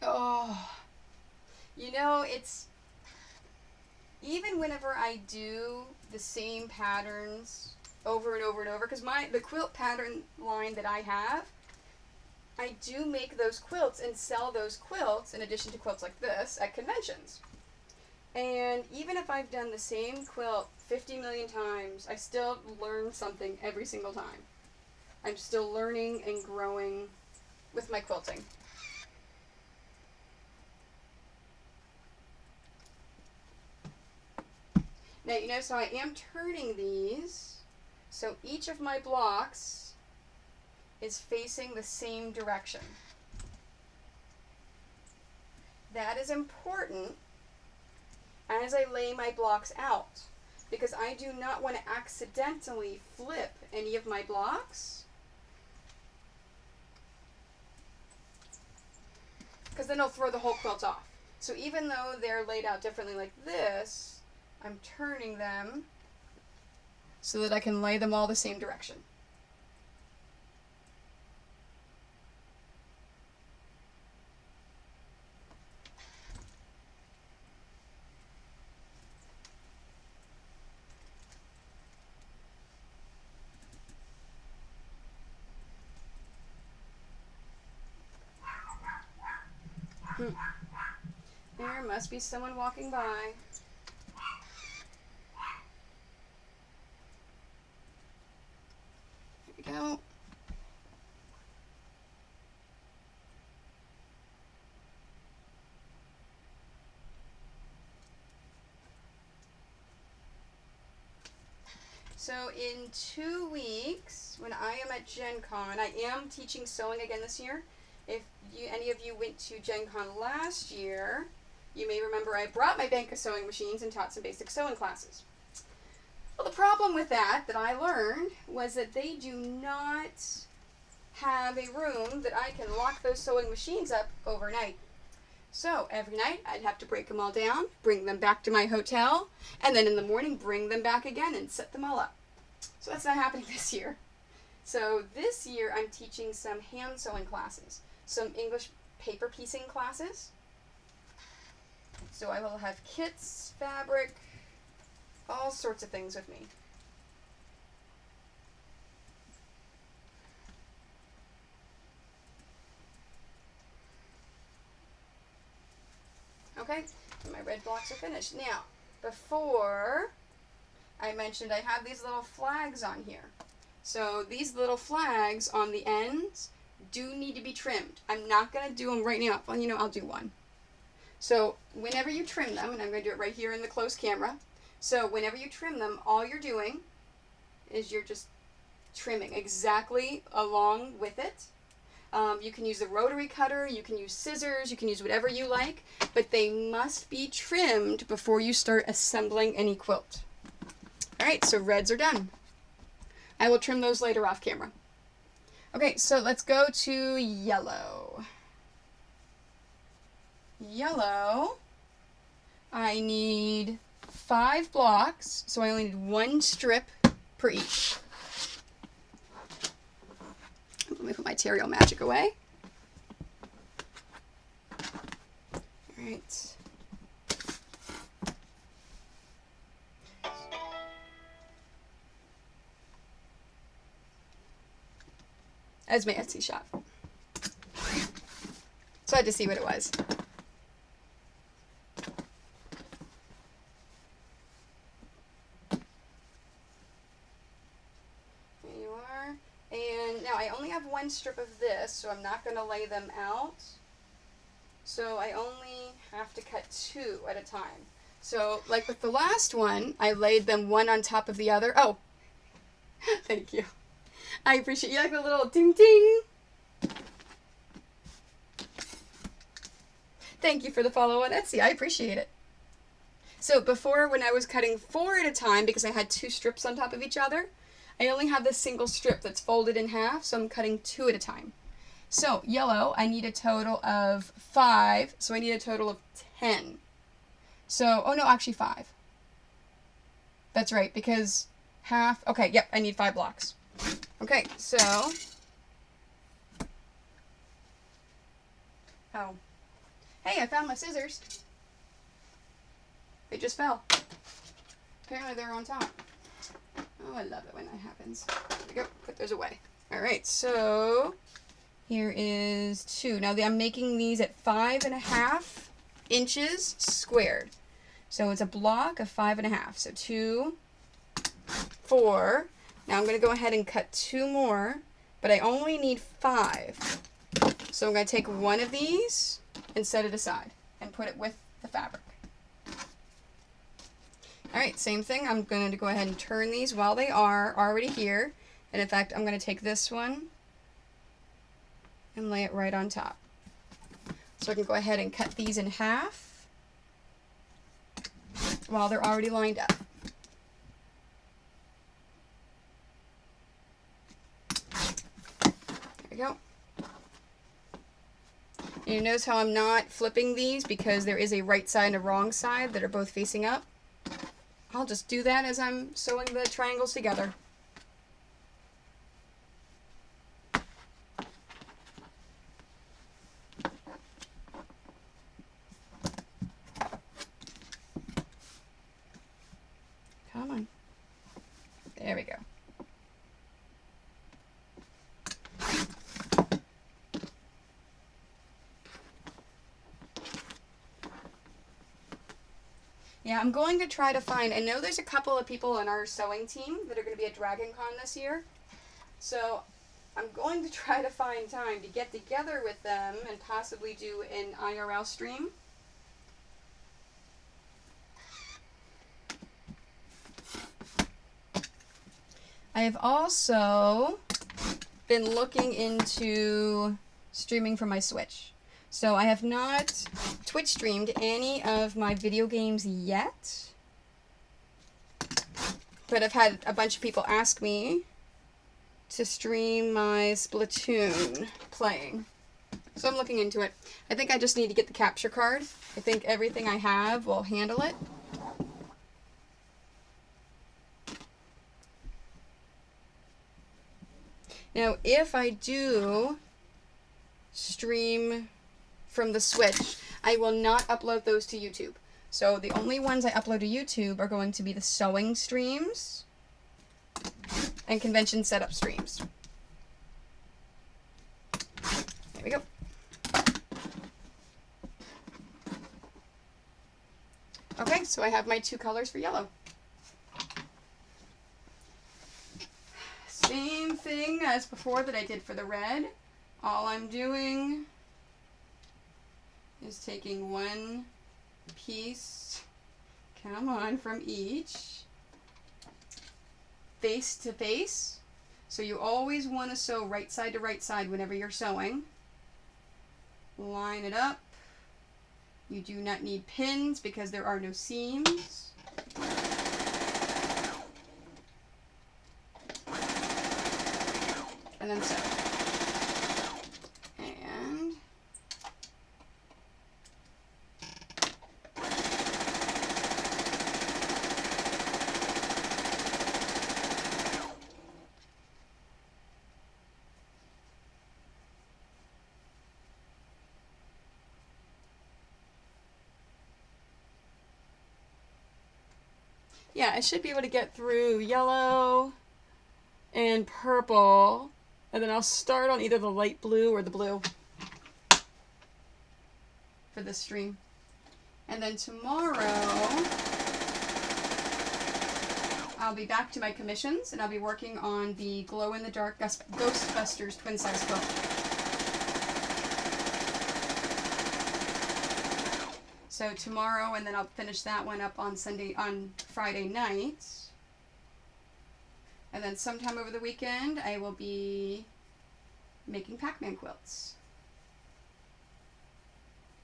Oh, you know, it's, even whenever I do the same patterns over and over and over, because the quilt pattern line that I have, I do make those quilts and sell those quilts, in addition to quilts like this, at conventions. And even if I've done the same quilt 50 million times, I still learn something every single time. I'm still learning and growing with my quilting. Now you notice how I am turning these, so each of my blocks is facing the same direction. That is important as I lay my blocks out, because I do not want to accidentally flip any of my blocks, because then it'll throw the whole quilt off. So even though they're laid out differently like this, I'm turning them so that I can lay them all the same direction. There must be someone walking by. Here we go. So in 2 weeks, when I am at Gen Con, I am teaching sewing again this year. If any of you went to Gen Con last year, you may remember I brought my bank of sewing machines and taught some basic sewing classes. Well, the problem with that I learned was that they do not have a room that I can lock those sewing machines up overnight. So every night I'd have to break them all down, bring them back to my hotel, and then in the morning bring them back again and set them all up. So that's not happening this year. So this year I'm teaching some hand sewing classes, some English paper piecing classes. So I will have kits, fabric, all sorts of things with me. Okay, and my red blocks are finished. Now, before I mentioned I have these little flags on here. So these little flags on the ends do need to be trimmed. I'm not going to do them right now. Well, I'll do one. So whenever you trim them, and I'm going to do it right here in the close camera. So whenever you trim them, all you're doing is you're just trimming exactly along with it. You can use the rotary cutter, you can use scissors, you can use whatever you like, but they must be trimmed before you start assembling any quilt. Alright, so reds are done. I will trim those later off camera. Okay, so let's go to yellow. Yellow, I need 5 blocks, so I only need 1 strip per each. Let me put my Terrio Magic away. All right. As my Etsy shop. So I had to see what it was. I only have 1 strip of this, so I'm not going to lay them out. So I only have to cut 2 at a time. So, like with the last one, I laid them one on top of the other. Oh, thank you. I appreciate you. Like a little ding ding. Thank you for the follow on Etsy. I appreciate it. So before, when I was cutting 4 at a time, because I had 2 strips on top of each other, I only have this single strip that's folded in half, so I'm cutting 2 at a time. So, yellow, I need a total of 5, so I need a total of 10. So, oh no, actually 5. That's right, because half, okay, yep, I need 5 blocks. Okay, so, oh, hey, I found my scissors. They just fell. Apparently they're on top. Oh, I love it when that happens. There we go. Put those away. All right, so Here is 2. Now I'm making these at 5.5 inches squared. So it's a block of 5.5. So 2, 4. Now I'm going to go ahead and cut 2 more, but I only need 5. So I'm going to take one of these and set it aside and put it with the fabric. Alright, same thing. I'm going to go ahead and turn these while they are already here. And in fact, I'm going to take this one and lay it right on top. So I can go ahead and cut these in half while they're already lined up. There we go. And you notice how I'm not flipping these because there is a right side and a wrong side that are both facing up. I'll just do that as I'm sewing the triangles together. Come on. There we go. Yeah, I'm going to try to find, I know there's a couple of people on our sewing team that are going to be at Dragon Con this year. So I'm going to try to find time to get together with them and possibly do an IRL stream. I have also been looking into streaming from my Switch. So I have not Twitch streamed any of my video games yet, but I've had a bunch of people ask me to stream my Splatoon playing. So I'm looking into it. I think I just need to get the capture card. I think everything I have will handle it. Now, if I do stream from the Switch, I will not upload those to YouTube. So the only ones I upload to YouTube are going to be the sewing streams and convention setup streams. There we go. Okay, so I have my 2 colors for yellow. Same thing as before that I did for the red. All I'm doing is taking one piece, come on, from each, face to face. So you always want to sew right side to right side whenever you're sewing. Line it up. You do not need pins because there are no seams. And then sew. And yeah, I should be able to get through yellow and purple. And then I'll start on either the light blue or the blue for this stream. And then tomorrow, I'll be back to my commissions, and I'll be working on the glow-in-the-dark Ghostbusters twin-size quilt. So tomorrow, and then I'll finish that one up on Friday night. And then sometime over the weekend, I will be making Pac-Man quilts.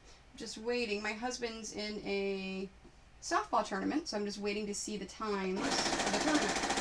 I'm just waiting. My husband's in a softball tournament, so I'm just waiting to see the times for the tournament.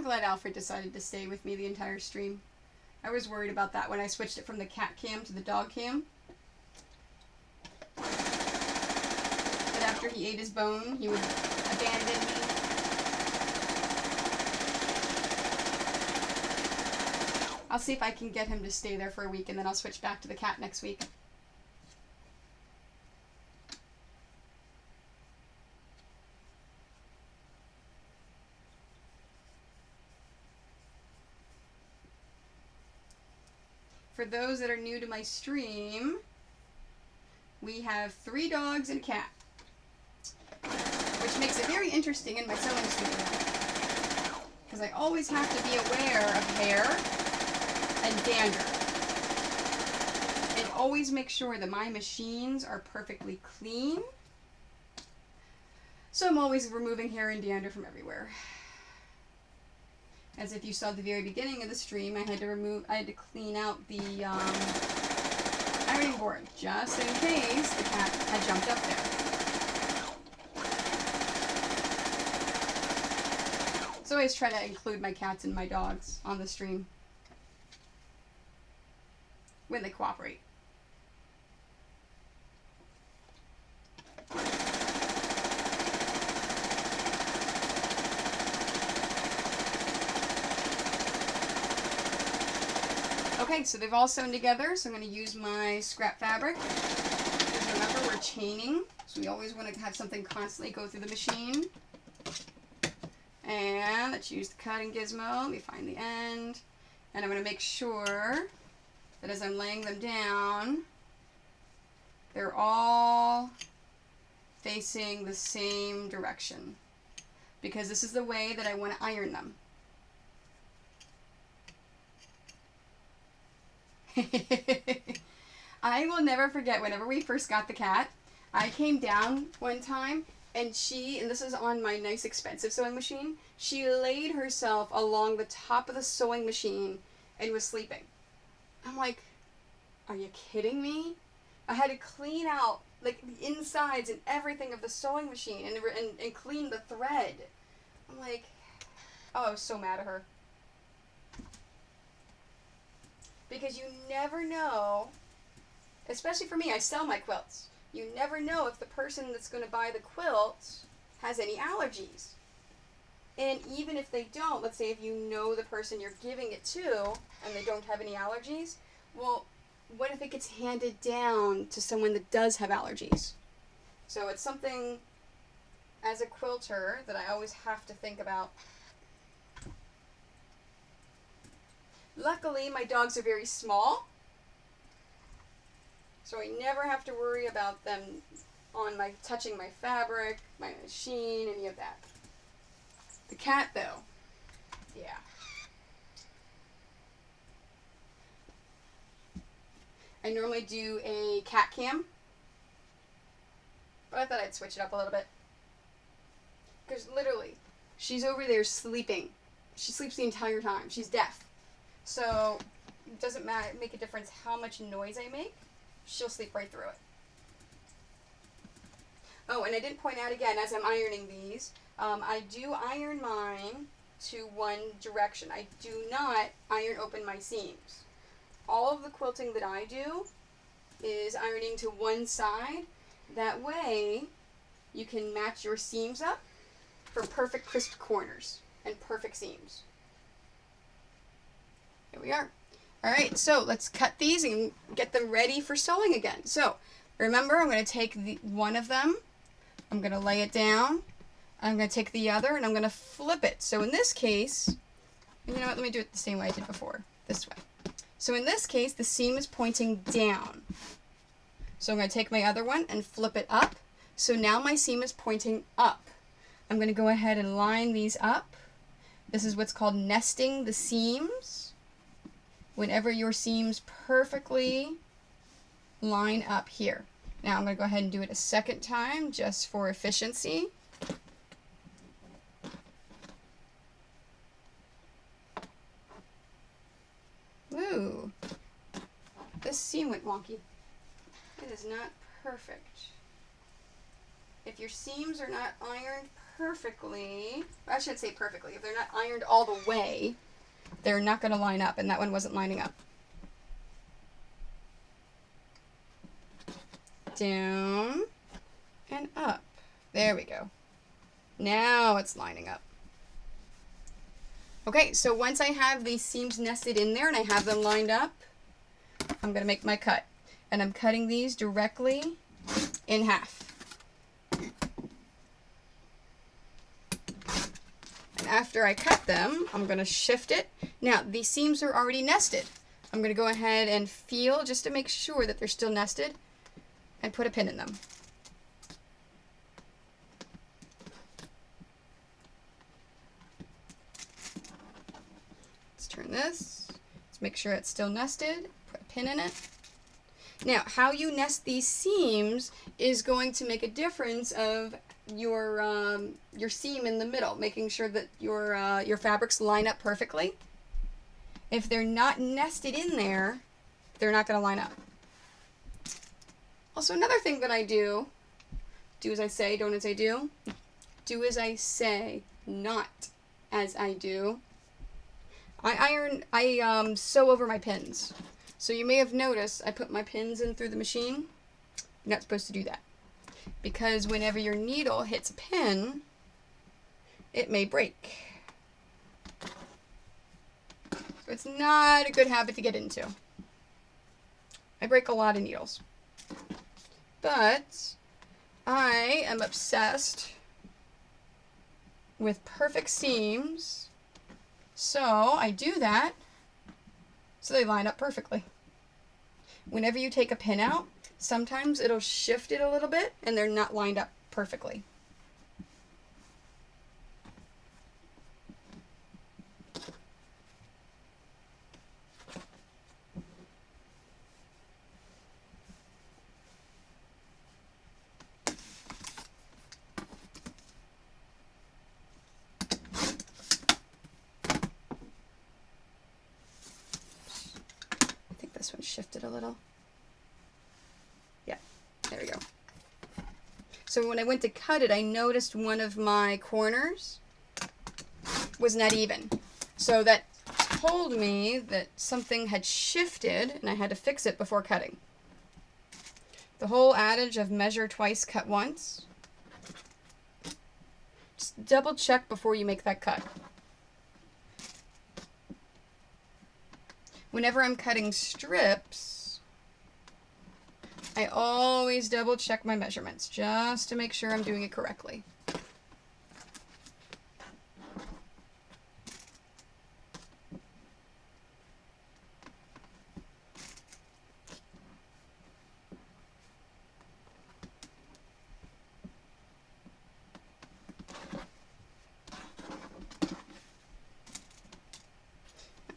glad Alfred decided to stay with me the entire stream. I was worried about that when I switched it from the cat cam to the dog cam. That after he ate his bone, he would abandon me. I'll see if I can get him to stay there for a week, and then I'll switch back to the cat next week. For those that are new to my stream, we have 3 dogs and a cat, which makes it very interesting in my sewing studio, because I always have to be aware of hair and dander, and always make sure that my machines are perfectly clean. So I'm always removing hair and dander from everywhere. As if you saw at the very beginning of the stream, I had to clean out the ironing board, just in case the cat had jumped up there. So I always try to include my cats and my dogs on the stream when they cooperate. Okay, so they've all sewn together, so I'm going to use my scrap fabric. Because remember, we're chaining, so we always want to have something constantly go through the machine. And let's use the cutting gizmo. Let me find the end. And I'm going to make sure that as I'm laying them down, they're all facing the same direction. Because this is the way that I want to iron them. I will never forget whenever we first got the cat, I came down one time and this is on my nice expensive sewing machine, she laid herself along the top of the sewing machine and was sleeping. I'm like, are you kidding me? I had to clean out like the insides and everything of the sewing machine and clean the thread. I'm like, oh, I was so mad at her. Because you never know, especially for me, I sell my quilts. You never know if the person that's going to buy the quilt has any allergies. And even if they don't, let's say if you know the person you're giving it to and they don't have any allergies, well, what if it gets handed down to someone that does have allergies? So it's something, as a quilter, that I always have to think about. Luckily, my dogs are very small, so I never have to worry about them touching my fabric, my machine, any of that. The cat, though, yeah. I normally do a cat cam, but I thought I'd switch it up a little bit. Because literally, she's over there sleeping. She sleeps the entire time. She's deaf. So it doesn't make a difference how much noise I make. She'll sleep right through it. Oh, and I didn't point out again, as I'm ironing these, I do iron mine to one direction. I do not iron open my seams. All of the quilting that I do is ironing to one side. That way, you can match your seams up for perfect crisp corners and perfect seams. Here we are. Alright, so let's cut these and get them ready for sewing again. So, remember, I'm going to take one of them, I'm going to lay it down, I'm going to take the other, and I'm going to flip it. So in this case, you know what, let me do it the same way I did before, this way. So in this case, the seam is pointing down. So I'm going to take my other one and flip it up. So now my seam is pointing up. I'm going to go ahead and line these up. This is what's called nesting the seams. Whenever your seams perfectly line up here. Now I'm going to go ahead and do it a second time just for efficiency. Ooh, this seam went wonky. It is not perfect. If your seams are not ironed perfectly, I shouldn't say perfectly, if they're not ironed all the way, they're not going to line up, and that one wasn't lining up. Down and up. There we go. Now it's lining up. Okay, so once I have these seams nested in there and I have them lined up, I'm going to make my cut. And I'm cutting these directly in half. And after I cut them, I'm going to shift it. Now, these seams are already nested. I'm going to go ahead and feel just to make sure that they're still nested and put a pin in them. Let's turn this. Let's make sure it's still nested. Put a pin in it. Now, how you nest these seams is going to make a difference of your seam in the middle, making sure that your fabrics line up perfectly. If they're not nested in there, they're not going to line up. Also, another thing that I do as I say, don't as I do. Do as I say, not as I do. I sew over my pins. So you may have noticed I put my pins in through the machine. You're not supposed to do that. Because whenever your needle hits a pin, it may break. So it's not a good habit to get into. I break a lot of needles. But I am obsessed with perfect seams. So I do that so they line up perfectly. Whenever you take a pin out, sometimes it'll shift it a little bit and they're not lined up perfectly. This one shifted a little. Yeah, there we go. So when I went to cut it, I noticed one of my corners was not even. So that told me that something had shifted and I had to fix it before cutting. The whole adage of measure twice, cut once. Just double check before you make that cut. Whenever I'm cutting strips, I always double check my measurements just to make sure I'm doing it correctly.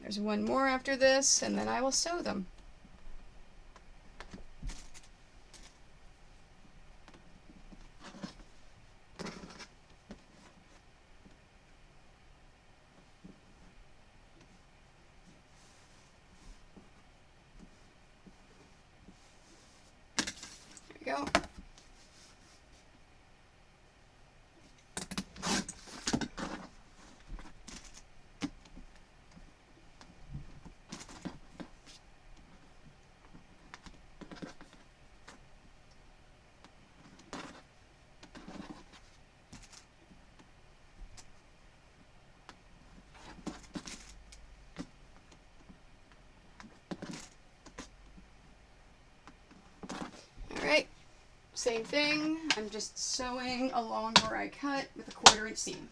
There's one more after this, and then I will sew them. There we go. Same thing, I'm just sewing along where I cut with a 1/4 inch seam.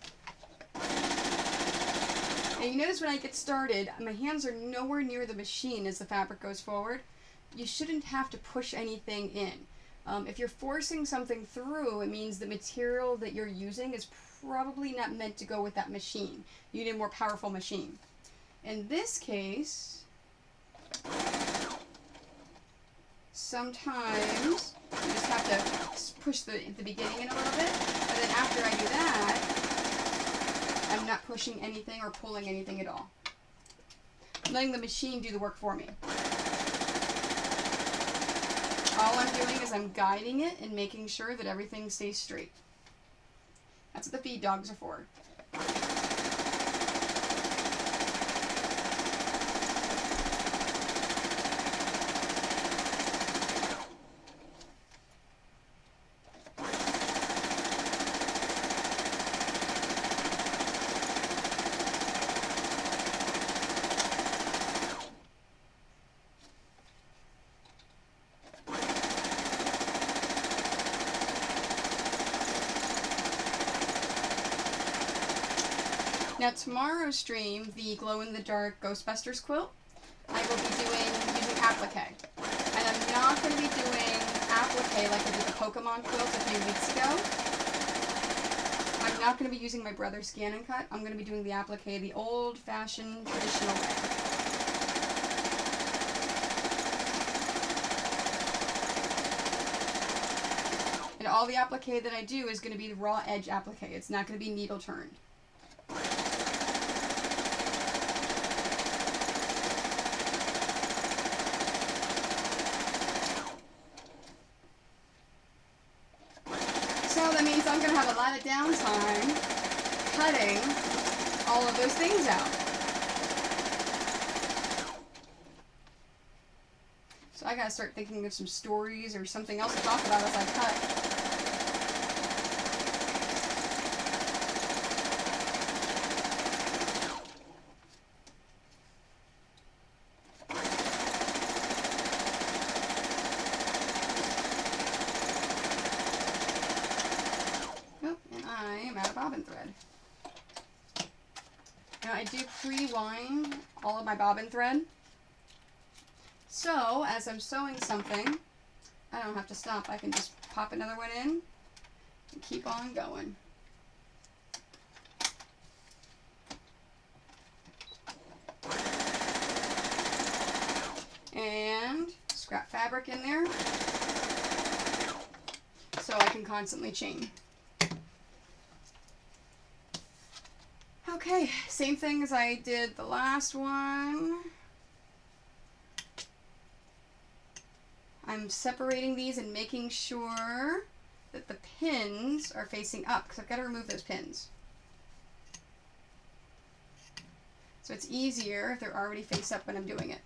And you notice when I get started, my hands are nowhere near the machine as the fabric goes forward. You shouldn't have to push anything in. If you're forcing something through, it means the material that you're using is probably not meant to go with that machine. You need a more powerful machine. In this case, sometimes you just have to push the beginning in a little bit, and then after I do that, I'm not pushing anything or pulling anything at all. I'm letting the machine do the work for me. All I'm doing is I'm guiding it and making sure that everything stays straight. That's what the feed dogs are for. Now tomorrow's stream, the glow-in-the-dark Ghostbusters quilt, I will be using applique. And I'm not going to be doing applique like I did the Pokemon quilt a few weeks ago. I'm not going to be using my brother's scan and cut. I'm going to be doing the applique the old-fashioned, traditional way. And all the applique that I do is going to be the raw edge applique. It's not going to be needle turned. So that means I'm going to have a lot of downtime cutting all of those things out. So I got to start thinking of some stories or something else to talk about as I cut. I do pre-wind all of my bobbin thread. So, as I'm sewing something, I don't have to stop. I can just pop another one in and keep on going. And scrap fabric in there so I can constantly chain. Okay, same thing as I did the last one. I'm separating these and making sure that the pins are facing up because I've got to remove those pins. So it's easier if they're already face up when I'm doing it.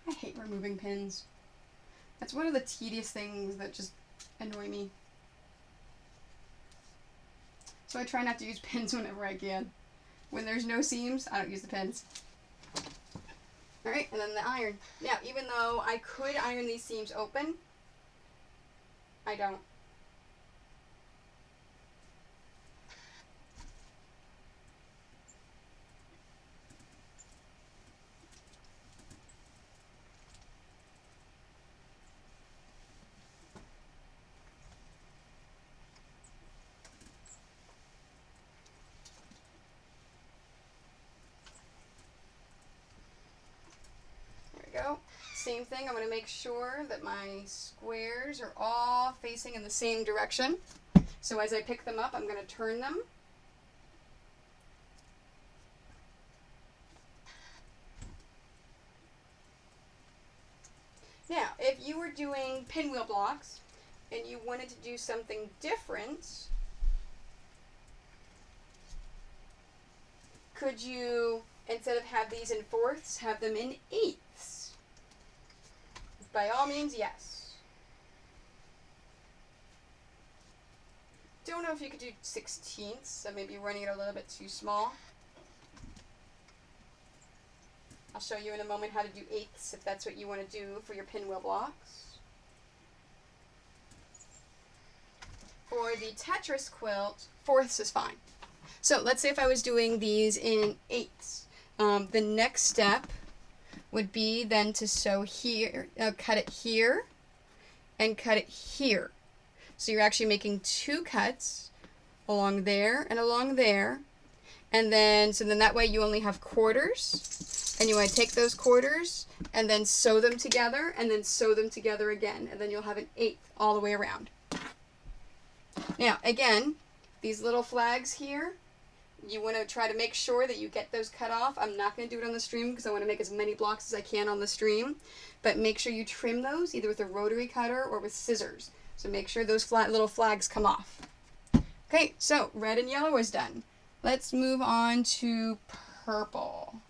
I hate removing pins. That's one of the tedious things that just annoy me. So I try not to use pins whenever I can. When there's no seams, I don't use the pins. Alright, and then the iron. Now, even though I could iron these seams open, I don't. Go. Same thing, I'm going to make sure that my squares are all facing in the same direction. So as I pick them up, I'm going to turn them. Now, if you were doing pinwheel blocks and you wanted to do something different, could you, instead of have these in fourths, have them in eighths? By all means, yes. Don't know if you could do 16ths, so maybe running it a little bit too small. I'll show you in a moment how to do eighths if that's what you want to do for your pinwheel blocks. For the Tetris quilt, fourths is fine. So let's say if I was doing these in eighths. The next step would be then to sew here, cut it here, and cut it here. So you're actually making two cuts along there and along there, And then, so then that way you only have quarters. And you want to take those quarters and then sew them together and then sew them together again. And then you'll have an eighth all the way around. Now, again, these little flags here, you want to try to make sure that you get those cut off. I'm not going to do it on the stream because I want to make as many blocks as I can on the stream. But make sure you trim those either with a rotary cutter or with scissors. So make sure those little flags come off. Okay, so red and yellow is done. Let's move on to purple.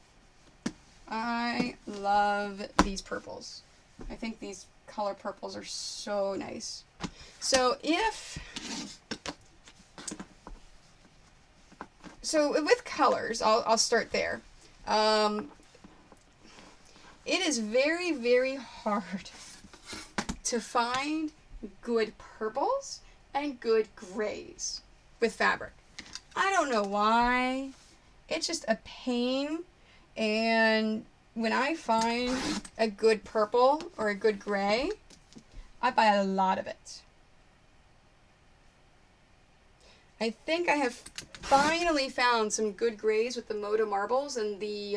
I love these purples. I think these color purples are so nice. So with colors, I'll start there. It is very, very hard to find good purples and good grays with fabric. I don't know why. It's just a pain. And when I find a good purple or a good gray, I buy a lot of it. I think I have finally found some good grays with the Moto Marbles and the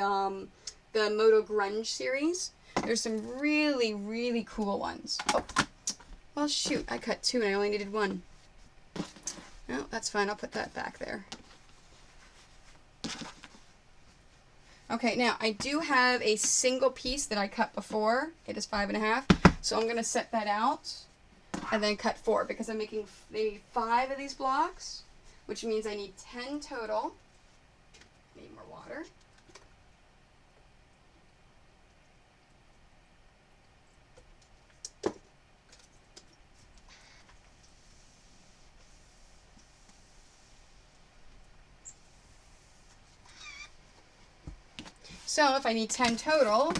Moto Grunge series. There's some really, really cool ones. Oh, well, shoot, I cut two and I only needed one. No, that's fine. I'll put that back there. Okay, now I do have a single piece that I cut before. It is 5.5, so I'm going to set that out and then cut 4 because I'm making maybe 5 of these blocks, which means I need 10 total. Need more water. So if I need 10 total,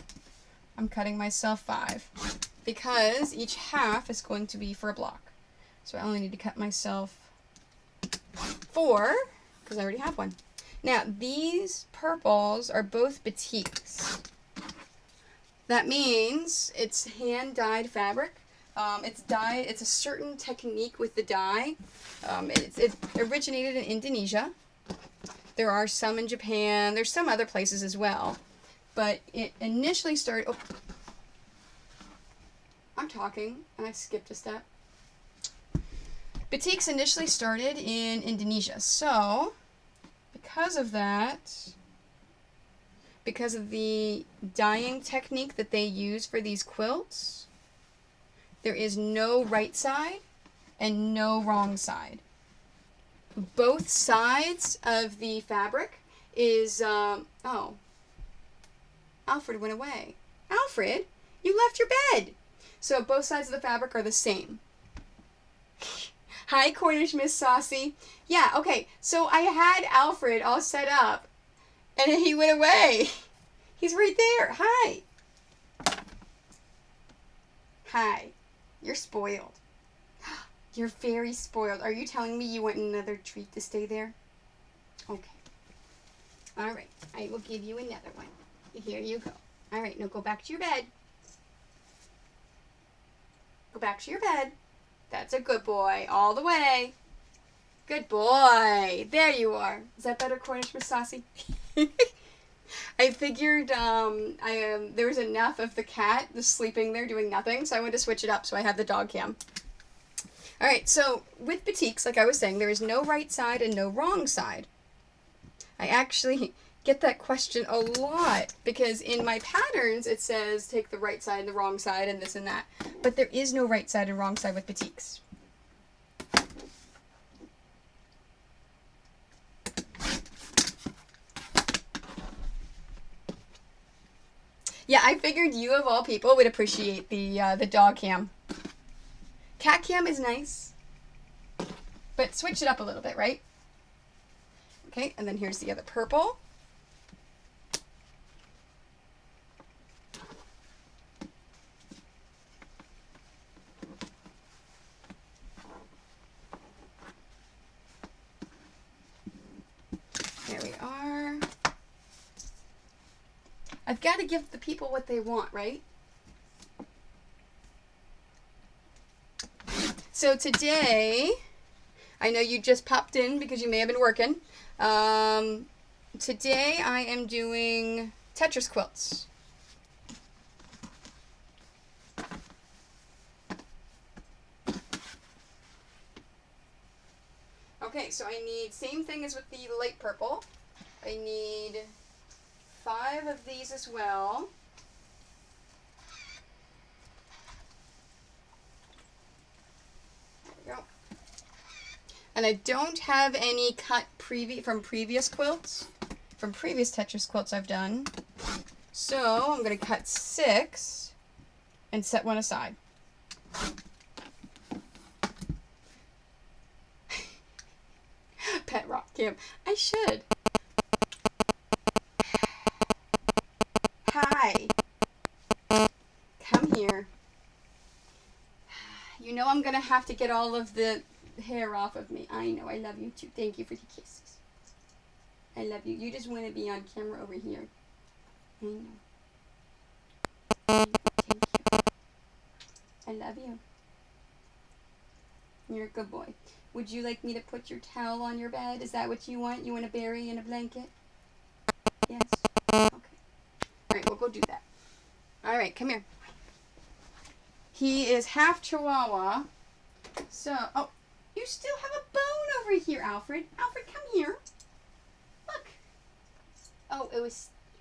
I'm cutting myself 5 because each half is going to be for a block. So I only need to cut myself 4 because I already have one. Now these purples are both batiks. That means it's hand-dyed fabric. It's dyed. It's a certain technique with the dye. It originated in Indonesia. There are some in Japan. There's some other places as well. But it initially started... Oh, I'm talking, and I skipped a step. Batiks initially started in Indonesia. So, because of that, because of the dyeing technique that they use for these quilts, there is no right side and no wrong side. Both sides of the fabric is, oh, Alfred went away. Alfred, you left your bed. So both sides of the fabric are the same. Hi, Cornish Miss Saucy. Yeah, okay, so I had Alfred all set up, and he went away. He's right there. Hi. Hi. You're spoiled. You're very spoiled. Are you telling me you want another treat to stay there? Okay. All right. I will give you another one. Here you go. All right. Now go back to your bed. Go back to your bed. That's a good boy. All the way. Good boy. There you are. Is that better, Cornish Miss Saucy? I figured there was enough of the cat just sleeping there doing nothing, so I wanted to switch it up so I have the dog cam. Alright, so with batiks, like I was saying, there is no right side and no wrong side. I actually get that question a lot because in my patterns it says take the right side and the wrong side and this and that. But there is no right side and wrong side with batiks. Yeah, I figured you of all people would appreciate the dog cam. Cat cam is nice, but switch it up a little bit, right? Okay, and then here's the other purple. There we are. I've got to give the people what they want, right? So today, I know you just popped in because you may have been working. today I am doing Tetris quilts. Okay, so I need, same thing as with the light purple, I need 5 of these as well. There we go. And I don't have any cut from previous quilts, from previous Tetris quilts I've done. So I'm going to cut 6 and set one aside. Pet rock cam. I should. Hi. Come here. You know I'm going to have to get all of the hair off of me. I know. I love you too. Thank you for the kisses. I love you. You just want to be on camera over here. I know. Thank you. I love you. You're a good boy. Would you like me to put your towel on your bed? Is that what you want? You want to bury in a blanket? Yes? Okay. Alright, we'll go do that. Alright, come here. He is half Chihuahua. So, oh, you still have a bone over here, Alfred. Alfred, come here. Look. Oh, you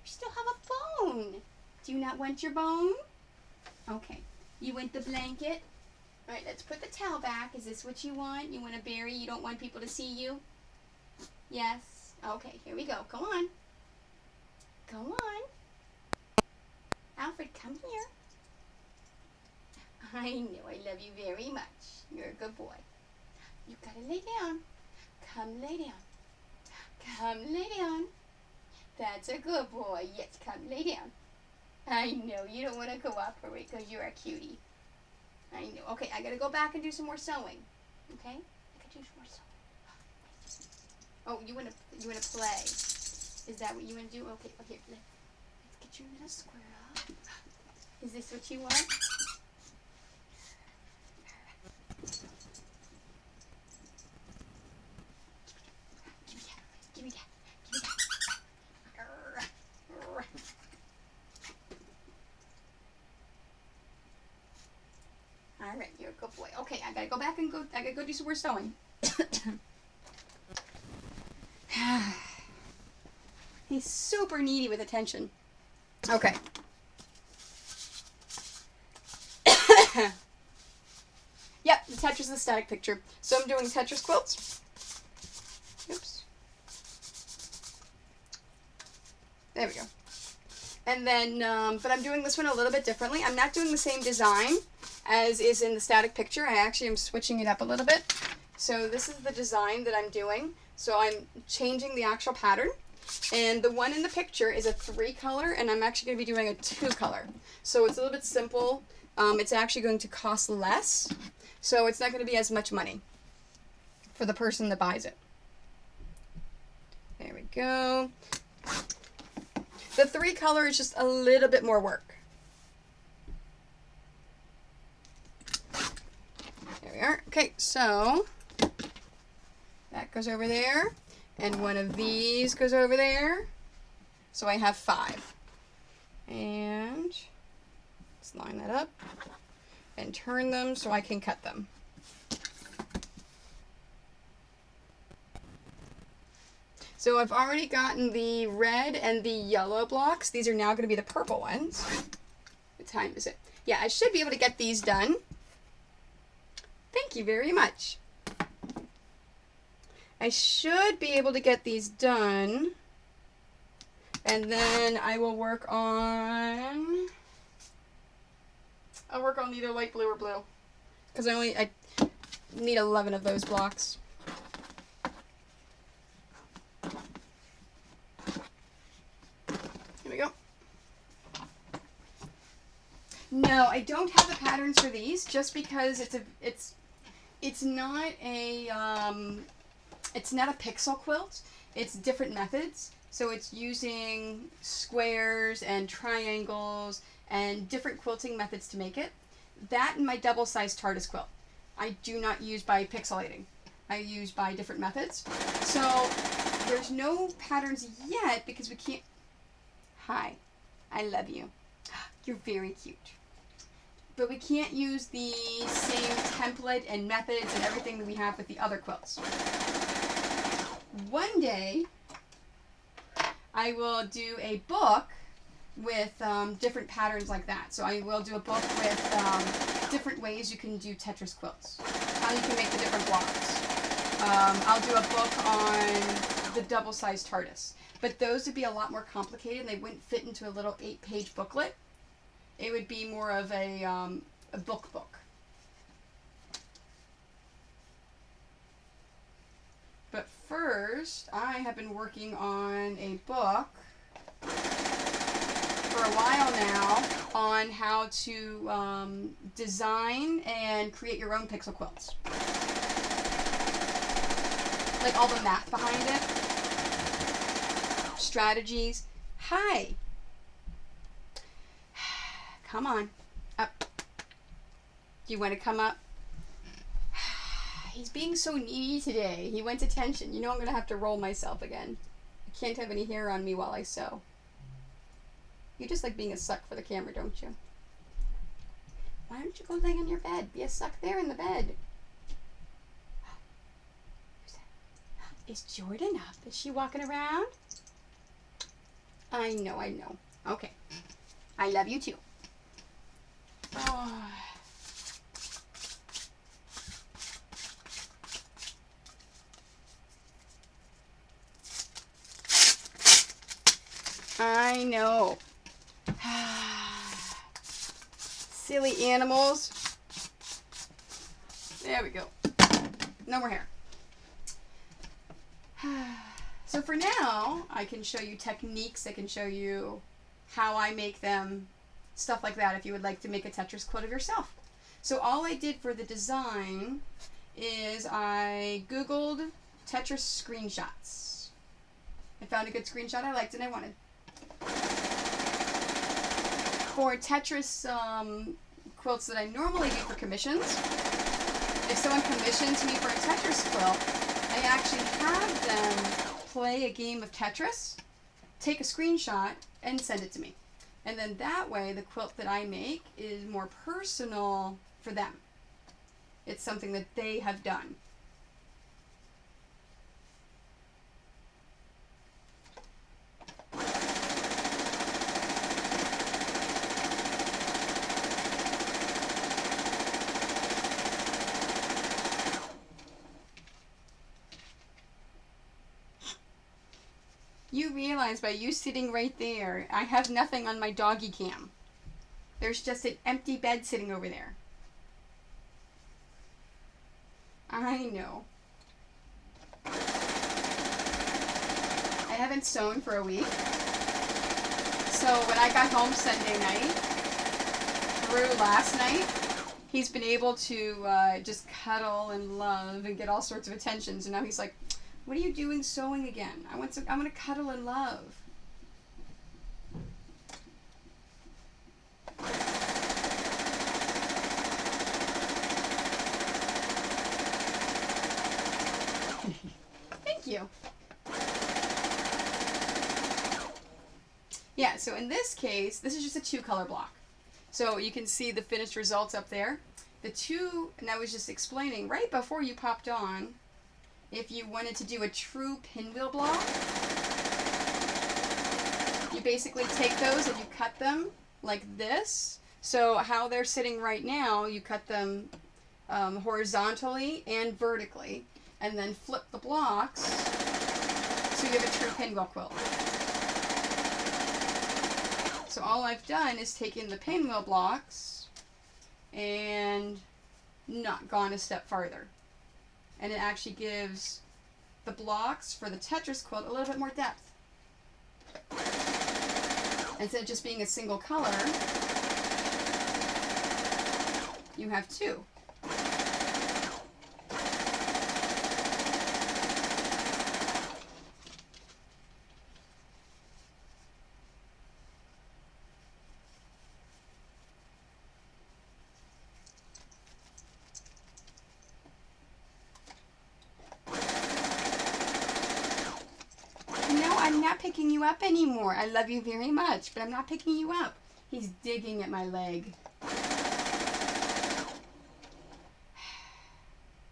still have a bone. Do you not want your bone? Okay. You want the blanket? All right, let's put the towel back. Is this what you want? You want to bury? You don't want people to see you? Yes. Okay, here we go. Go on. Go on. Alfred, come here. I know I love you very much. You're a good boy. You gotta lay down. Come lay down. Come lay down. That's a good boy. Yes, come lay down. I know you don't want to cooperate because you're a cutie. I know. Okay, I gotta go back and do some more sewing. Okay? I gotta do some more sewing. Oh, you wanna play? Is that what you wanna do? Okay, here, let's get your little squirrel. Is this what you want? Give me that. Give me that. Give me that. All right, you're a good boy. Okay, I gotta go back and I gotta go do some more sewing. He's super needy with attention. Okay. Yep, the Tetris is a static picture. So I'm doing Tetris quilts. Oops. There we go. And then, but I'm doing this one a little bit differently. I'm not doing the same design as is in the static picture. I actually am switching it up a little bit. So this is the design that I'm doing. So I'm changing the actual pattern. And the one in the picture is a 3-color, and I'm actually going to be doing a 2-color. So it's a little bit simple. It's actually going to cost less. So it's not going to be as much money for the person that buys it. There we go. The 3-color is just a little bit more work. There we are. Okay, so that goes over there, and one of these goes over there. So I have 5. And let's line that up and turn them so I can cut them. So I've already gotten the red and the yellow blocks. These are now going to be the purple ones. What time is it? Yeah, I should be able to get these done. Thank you very much. I should be able to get these done. And then I will work on... I'll work on either light blue or blue. Because I need 11 of those blocks. Here we go. No, I don't have the patterns for these just because it's not a pixel quilt. It's different methods. So it's using squares and triangles and different quilting methods to make it. That and my double-sized TARDIS quilt. I do not use by pixelating. I use by different methods. So there's no patterns yet because we can't... Hi, I love you. You're very cute. But we can't use the same template and methods and everything that we have with the other quilts. One day, I will do a book with different patterns like that. So I will do a book with different ways you can do Tetris quilts. How you can make the different blocks. I'll do a book on the double-sized TARDIS. But those would be a lot more complicated and they wouldn't fit into a little 8-page booklet. It would be more of a book. But first, I have been working on a book for a while now on how to design and create your own pixel quilts. Like all the math behind it. Strategies. Hi. Come on. Up. Do you want to come up? He's being so needy today. He wants attention. You know I'm going to have to roll myself again. I can't have any hair on me while I sew. You just like being a suck for the camera, don't you? Why don't you go lay on your bed? Be a suck there in the bed. Who's that? Is Jordan up? Is she walking around? I know. Okay. I love you too. Oh. I know. Silly animals. There we go. No more hair. So for now, I can show you techniques. I can show you how I make them. Stuff like that if you would like to make a Tetris quilt of yourself. So all I did for the design is I Googled Tetris screenshots. I found a good screenshot I liked and I wanted. For Tetris quilts that I normally do for commissions, if someone commissions me for a Tetris quilt, I actually have them play a game of Tetris, take a screenshot, and send it to me. And then that way, the quilt that I make is more personal for them. It's something that they have done. You realize by you sitting right there, I have nothing on my doggy cam. There's just an empty bed sitting over there. I know. I haven't sewn for a week. So when I got home Sunday night, through last night, he's been able to just cuddle and love and get all sorts of attention. So now he's like, what are you doing sewing again? I want to cuddle and love. Thank you. Yeah, so in this case, this is just a 2-color block. So you can see the finished results up there. The two, and I was just explaining right before you popped on, if you wanted to do a true pinwheel block, you basically take those and you cut them like this. So how they're sitting right now, you cut them horizontally and vertically, and then flip the blocks so you have a true pinwheel quilt. So all I've done is taken the pinwheel blocks and not gone a step farther. And it actually gives the blocks for the Tetris quilt a little bit more depth. Instead of just being a single color, you have two. I'm not picking you up anymore. I love you very much, but I'm not picking you up. He's digging at my leg.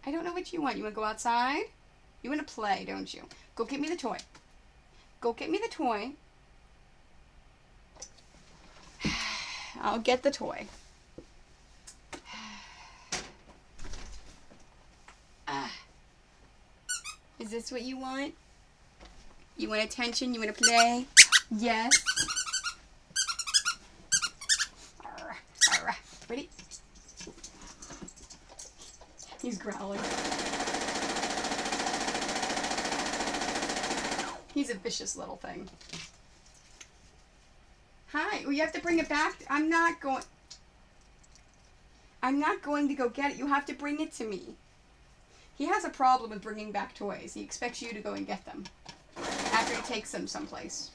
I don't know what you want. You want to go outside? You want to play, don't you? Go get me the toy. Go get me the toy. I'll get the toy. Is this what you want? You want attention? You want to play? Yes. Ready? He's growling. He's a vicious little thing. Hi. Well, you have to bring it back. I'm not going to go get it. You have to bring it to me. He has a problem with bringing back toys. He expects you to go and get them after he takes them someplace.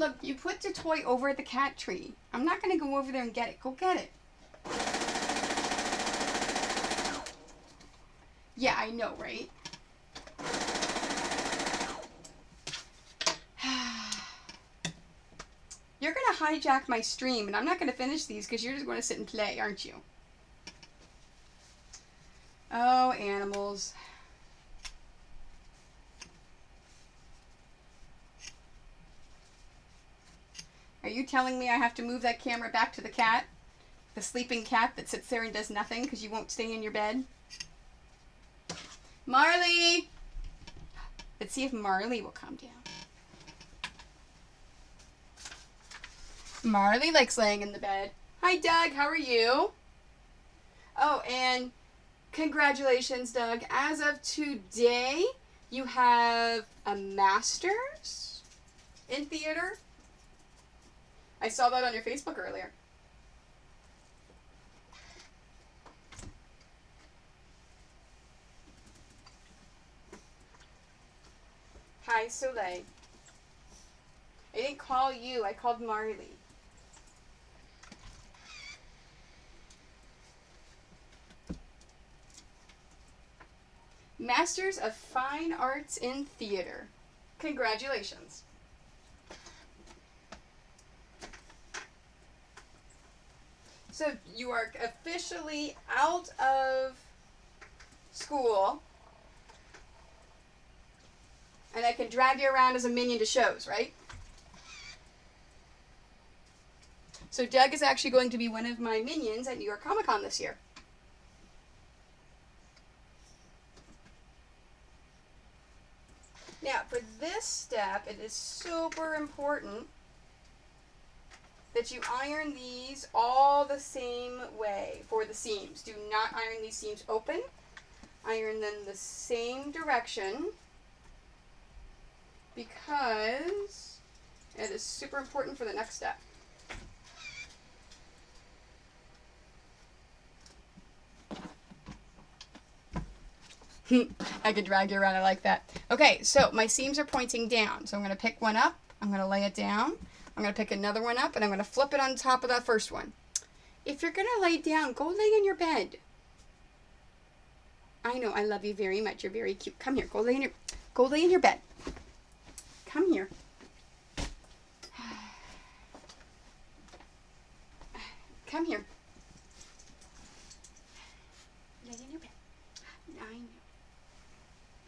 Look, you put the toy over at the cat tree. I'm not going to go over there and get it. Go get it. Yeah, I know, right? You're going to hijack my stream, and I'm not going to finish these because you're just going to sit and play, aren't you? Oh, animals. Are you telling me I have to move that camera back to the cat? The sleeping cat that sits there and does nothing because you won't stay in your bed? Marley! Let's see if Marley will calm down. Marley likes laying in the bed. Hi, Doug. How are you? Oh, and congratulations, Doug. As of today, you have a master's in theater. I saw that on your Facebook earlier. Hi, Soleil. I didn't call you. I called Marley. Masters of Fine Arts in Theater. Congratulations. So you are officially out of school, and I can drag you around as a minion to shows, right? So Doug is actually going to be one of my minions at New York Comic Con this year. Now, for this step, it is super important that you iron these all the same way for the seams. Do not iron these seams open. Iron them the same direction because it is super important for the next step. I could drag you around. I like that. Okay, so my seams are pointing down. So I'm going to pick one up. I'm going to lay it down. I'm going to pick another one up, and I'm going to flip it on top of that first one. If you're going to lay down, go lay in your bed. I know, I love you very much. You're very cute. Come here. Go lay in your bed. Come here. Come here. Lay in your bed. I know.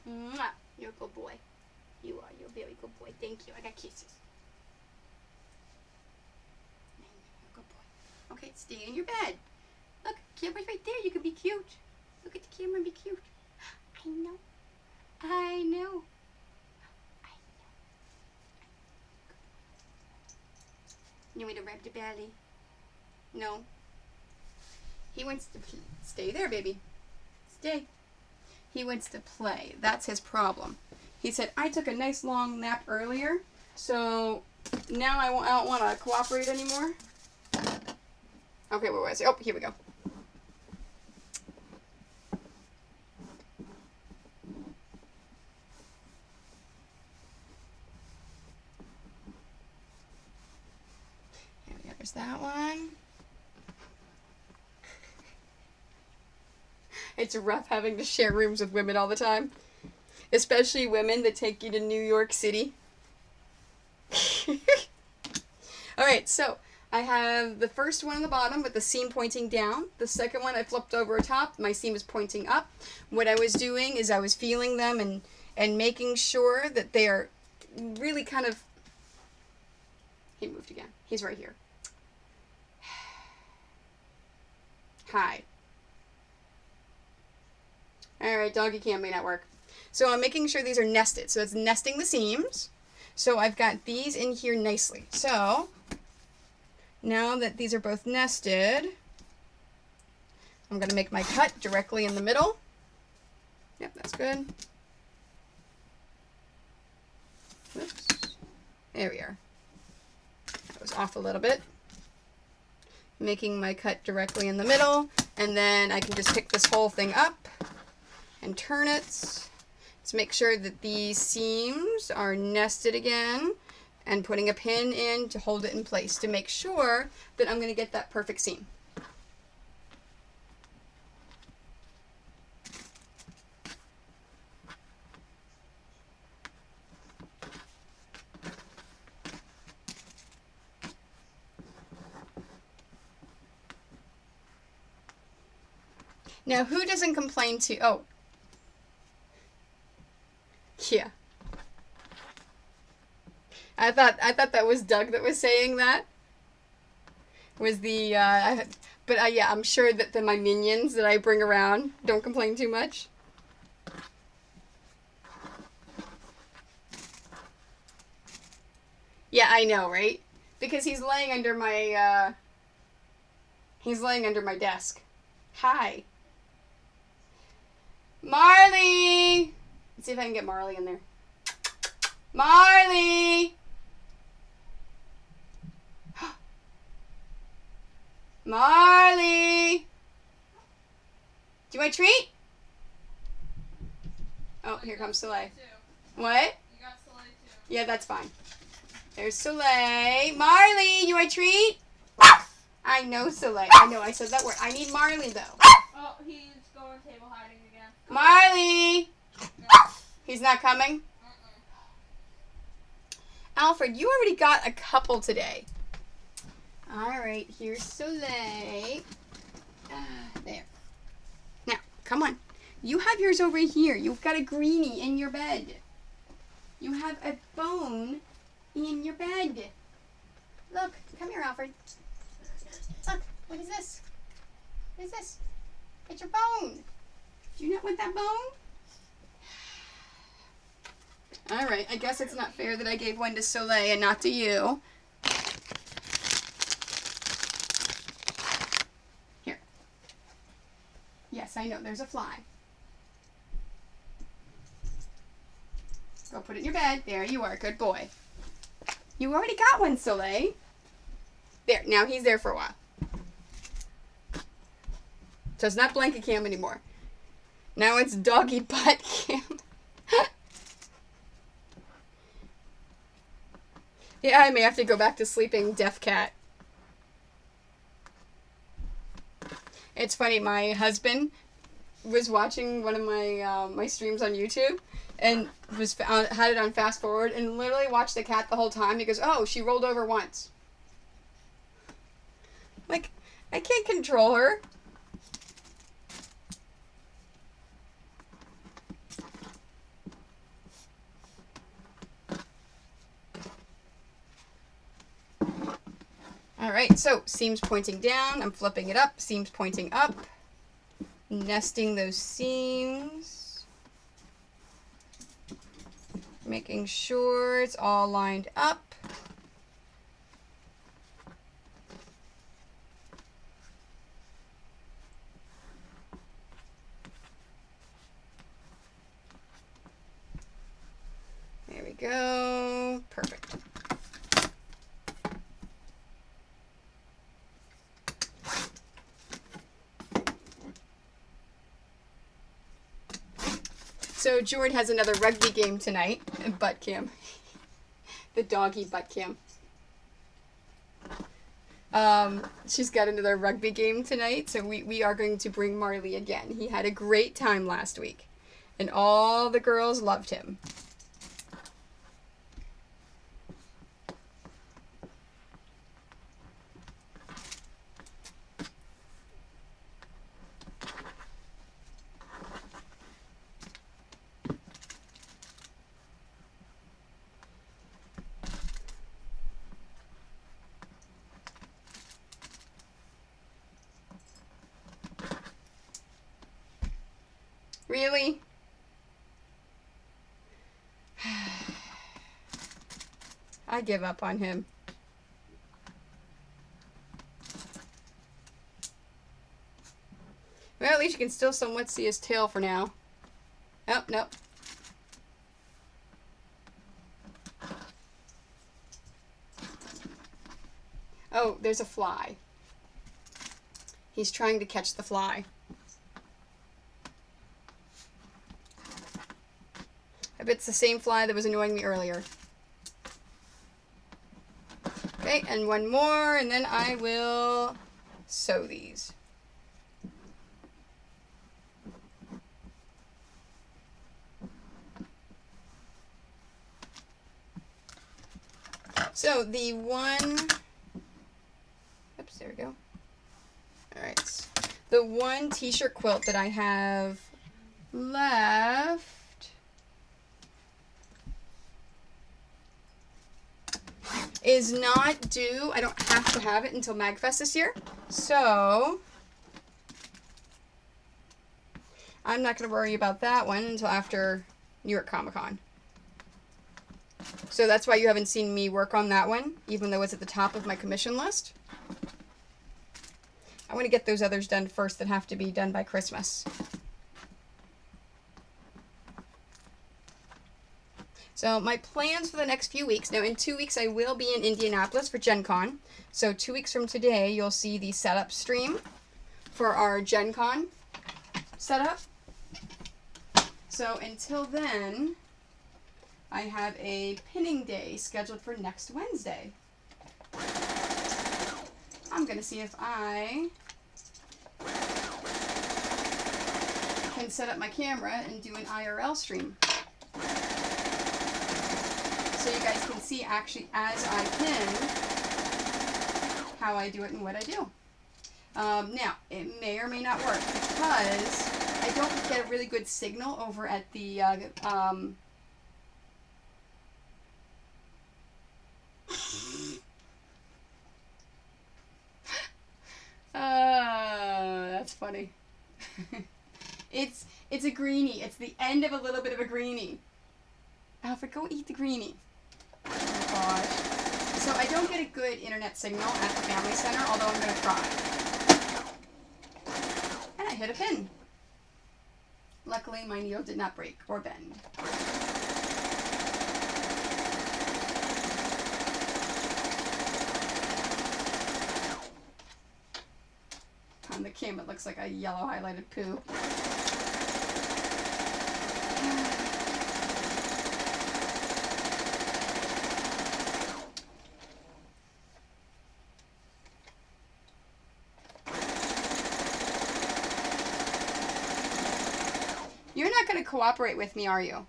Mwah. You're a good boy. You are. You're a very good boy. Thank you. I got kisses. Good boy. Okay, stay in your bed. Look, camera's right there. You can be cute. Look at the camera and be cute. I know. I know. You want me to rub the belly? No. He wants to stay there, baby. Stay. He wants to play. That's his problem. He said, I took a nice long nap earlier, so now I don't want to cooperate anymore. Okay, where was I? Oh, here we go. Here we go. There's that one. It's rough having to share rooms with women all the time. Especially women that take you to New York City. Alright, so I have the first one on the bottom with the seam pointing down. The second one I flipped over top. My seam is pointing up. What I was doing is I was feeling them and making sure that they are really kind of... He moved again. He's right here. Hi. Alright, doggy cam may not work. So I'm making sure these are nested. So it's nesting the seams. So I've got these in here nicely. So now that these are both nested, I'm going to make my cut directly in the middle. Yep, that's good. Whoops. There we are. That was off a little bit. Making my cut directly in the middle, and then I can just pick this whole thing up and turn it. Let's make sure that these seams are nested again, and putting a pin in to hold it in place to make sure that I'm going to get that perfect seam. Now, who doesn't complain to... Oh. Yeah. I thought that was Doug that was saying that. Was the... yeah, I'm sure that my minions that I bring around don't complain too much. Yeah, I know, right? Because he's laying under my... he's laying under my desk. Hi. Marley! Let's see if I can get Marley in there. Marley! Marley! Do you want a treat? Oh, here comes Soleil. What? You got Soleil too. Yeah, that's fine. There's Soleil. Marley, you want a treat? I know Soleil. I know I said that word. I need Marley though. Oh, he's going table hiding again. Marley! No. He's not coming? Alfred, you already got a couple today. Alright, here's Soleil. There. Now, come on. You have yours over here. You've got a greenie in your bed. You have a bone in your bed. Look, come here, Alfred. Look, what is this? What is this? It's your bone. Do you not want that bone? Alright, I guess it's not fair that I gave one to Soleil and not to you. Here. Yes, I know, there's a fly. Go put it in your bed. There you are, good boy. You already got one, Soleil. There, now he's there for a while. So it's not blanket cam anymore. Now it's doggy butt cam. Yeah, I may have to go back to sleeping deaf cat. It's funny, my husband was watching one of my my streams on YouTube and had it on fast forward and literally watched the cat the whole time. He goes, "Oh, she rolled over once." Like, I can't control her. Alright, so seams pointing down, I'm flipping it up, seams pointing up, nesting those seams, making sure it's all lined up. There we go, perfect. So Jordan has another rugby game tonight, butt cam. The doggy butt cam. She's got another rugby game tonight, so we are going to bring Marley again. He had a great time last week, and all the girls loved him. Really? I give up on him. Well, at least you can still somewhat see his tail for now. Oh, nope. Oh, there's a fly. He's trying to catch the fly. I bet it's the same fly that was annoying me earlier. Okay, and one more, and then I will sew these. So the one, oops, there we go. All right, the one t-shirt quilt that I have left is not due. I don't have to have it until MagFest this year. So I'm not going to worry about that one until after New York Comic Con. So that's why you haven't seen me work on that one, even though it's at the top of my commission list. I want to get those others done first that have to be done by Christmas. So my plans for the next few weeks. Now in 2 weeks I will be in Indianapolis for Gen Con. So 2 weeks from today you'll see the setup stream for our Gen Con setup. So until then, I have a pinning day scheduled for next Wednesday. I'm going to see if I can set up my camera and do an IRL stream. So you guys can see actually as I pin how I do it and what I do. Now, it may or may not work because I don't get a really good signal over at the that's funny. It's a greenie. It's the end of a little bit of a greenie. Alfred, go eat the greenie. Oh my gosh. So I don't get a good internet signal at the family center, although I'm going to try. And I hit a pin. Luckily, my needle did not break or bend. On the camera, it looks like a yellow highlighted poo. You're not going to cooperate with me, are you?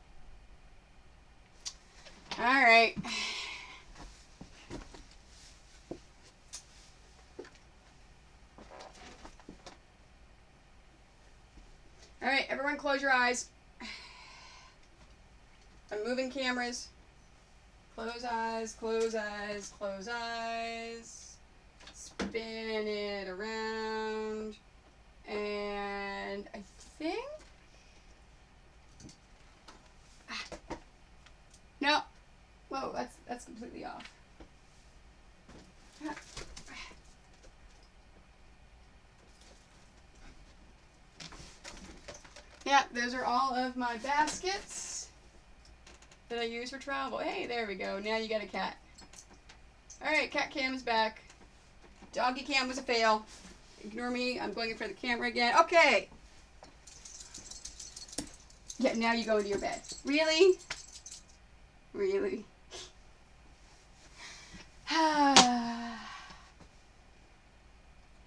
All right. All right, everyone close your eyes. I'm moving cameras. Close eyes, close eyes, close eyes. Spin it around. And I think... No. Whoa, that's completely off. Yeah, those are all of my baskets that I use for travel. Hey, there we go. Now you got a cat. Alright, cat cam is back. Doggy cam was a fail. Ignore me. I'm going in front of the camera again. Okay. Yeah, now you go into your bed. Really? Really?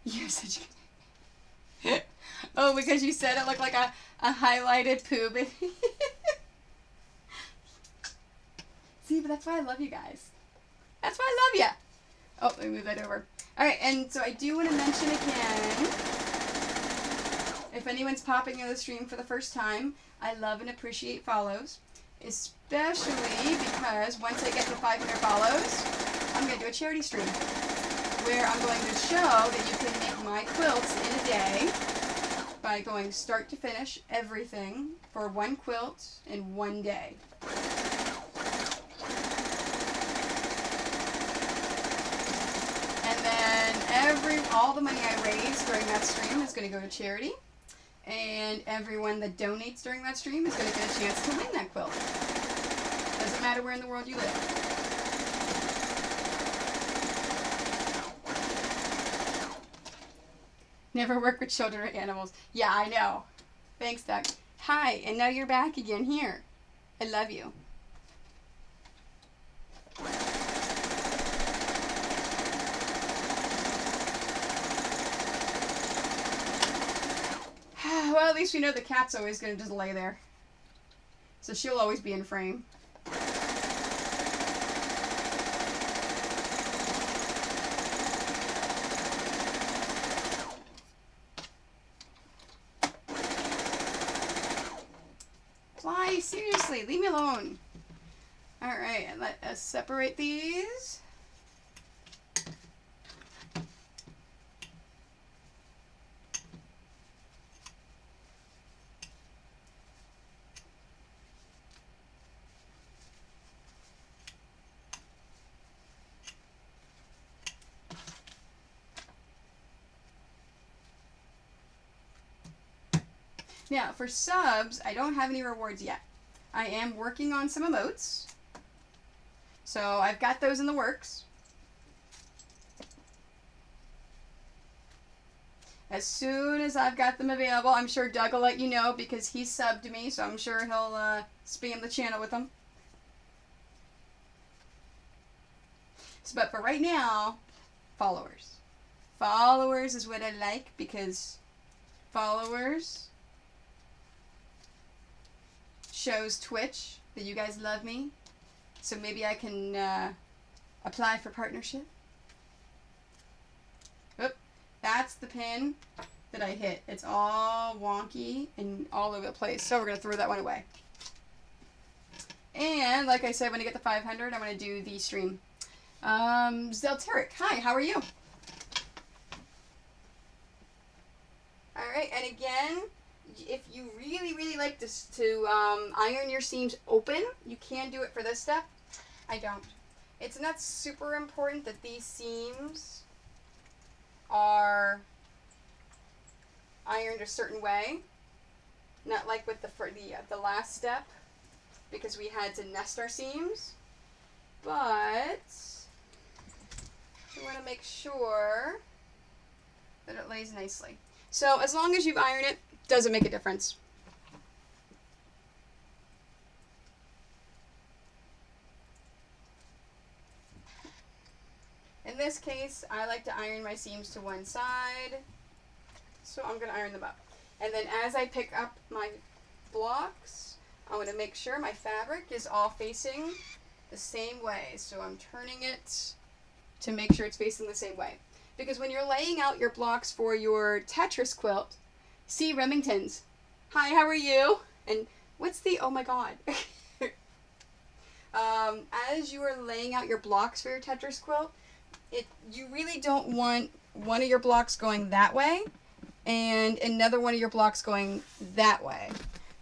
You're such a... Oh, because you said it looked like a highlighted poob. See, but that's why I love you guys. That's why I love you. Oh, let me move that over. Alright, and so I do want to mention again, if anyone's popping in the stream for the first time, I love and appreciate follows. Especially because once I get to 500 follows, I'm going to do a charity stream where I'm going to show that you can make my quilts in a day by going start to finish everything for one quilt in one day. And then all the money I raise during that stream is going to go to charity. And everyone that donates during that stream is going to get a chance to win that quilt. Doesn't matter where in the world you live. Never work with children or animals. Yeah, I know. Thanks, Doug. Hi, and now you're back again here. I love you. Well, at least we know the cat's always going to just lay there. So she'll always be in frame. Fly, seriously, leave me alone. Alright, let us separate these. Now, for subs, I don't have any rewards yet. I am working on some emotes. So I've got those in the works. As soon as I've got them available, I'm sure Doug will let you know because he subbed me, so I'm sure he'll spam the channel with them. So, but for right now, followers. Followers is what I like because followers shows Twitch that you guys love me. So maybe I can apply for partnership. Oop, that's the pin that I hit. It's all wonky and all over the place. So we're going to throw that one away. And like I said, when I get to 500, I'm going to do the stream. Zelteric, hi, how are you? Alright, and again, if you really like to iron your seams open, you can do it for this step. I don't. It's not super important that these seams are ironed a certain way. Not like with the last step, because we had to nest our seams. But we want to make sure that it lays nicely. So as long as you've ironed it, doesn't make a difference. In this case, I like to iron my seams to one side, so I'm going to iron them up. And then as I pick up my blocks, I'm going to make sure my fabric is all facing the same way. So I'm turning it to make sure it's facing the same way. Because when you're laying out your blocks for your Tetris quilt, see Remingtons. Hi, how are you? And what's the, oh my god. As you are laying out your blocks for your Tetris quilt, you really don't want one of your blocks going that way and another one of your blocks going that way.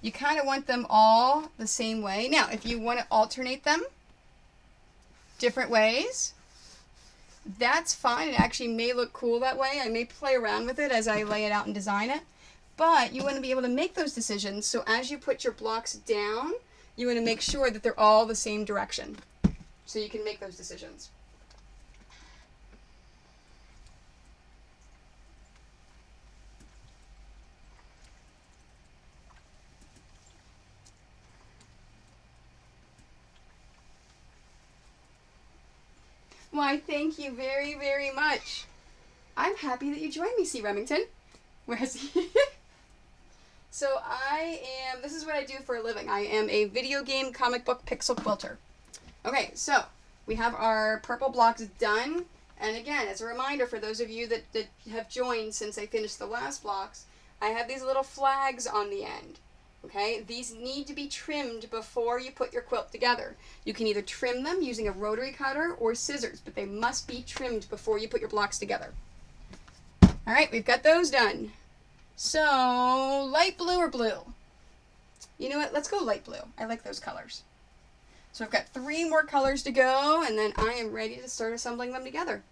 You kind of want them all the same way. Now, if you want to alternate them different ways, that's fine. It actually may look cool that way. I may play around with it as I lay it out and design it. But you want to be able to make those decisions. So as you put your blocks down, you want to make sure that they're all the same direction. So you can make those decisions. Why, thank you very much. I'm happy that you joined me, C. Remington. Where's he? So this is what I do for a living. I am a video game comic book pixel quilter. Okay, so we have our purple blocks done. And again, as a reminder for those of you that have joined since I finished the last blocks, I have these little flags on the end. Okay, these need to be trimmed before you put your quilt together. You can either trim them using a rotary cutter or scissors, but they must be trimmed before you put your blocks together. All right, we've got those done. So, light blue or blue? You know what? Let's go light blue. I like those colors. So I've got 3 more colors to go, and then I am ready to start assembling them together.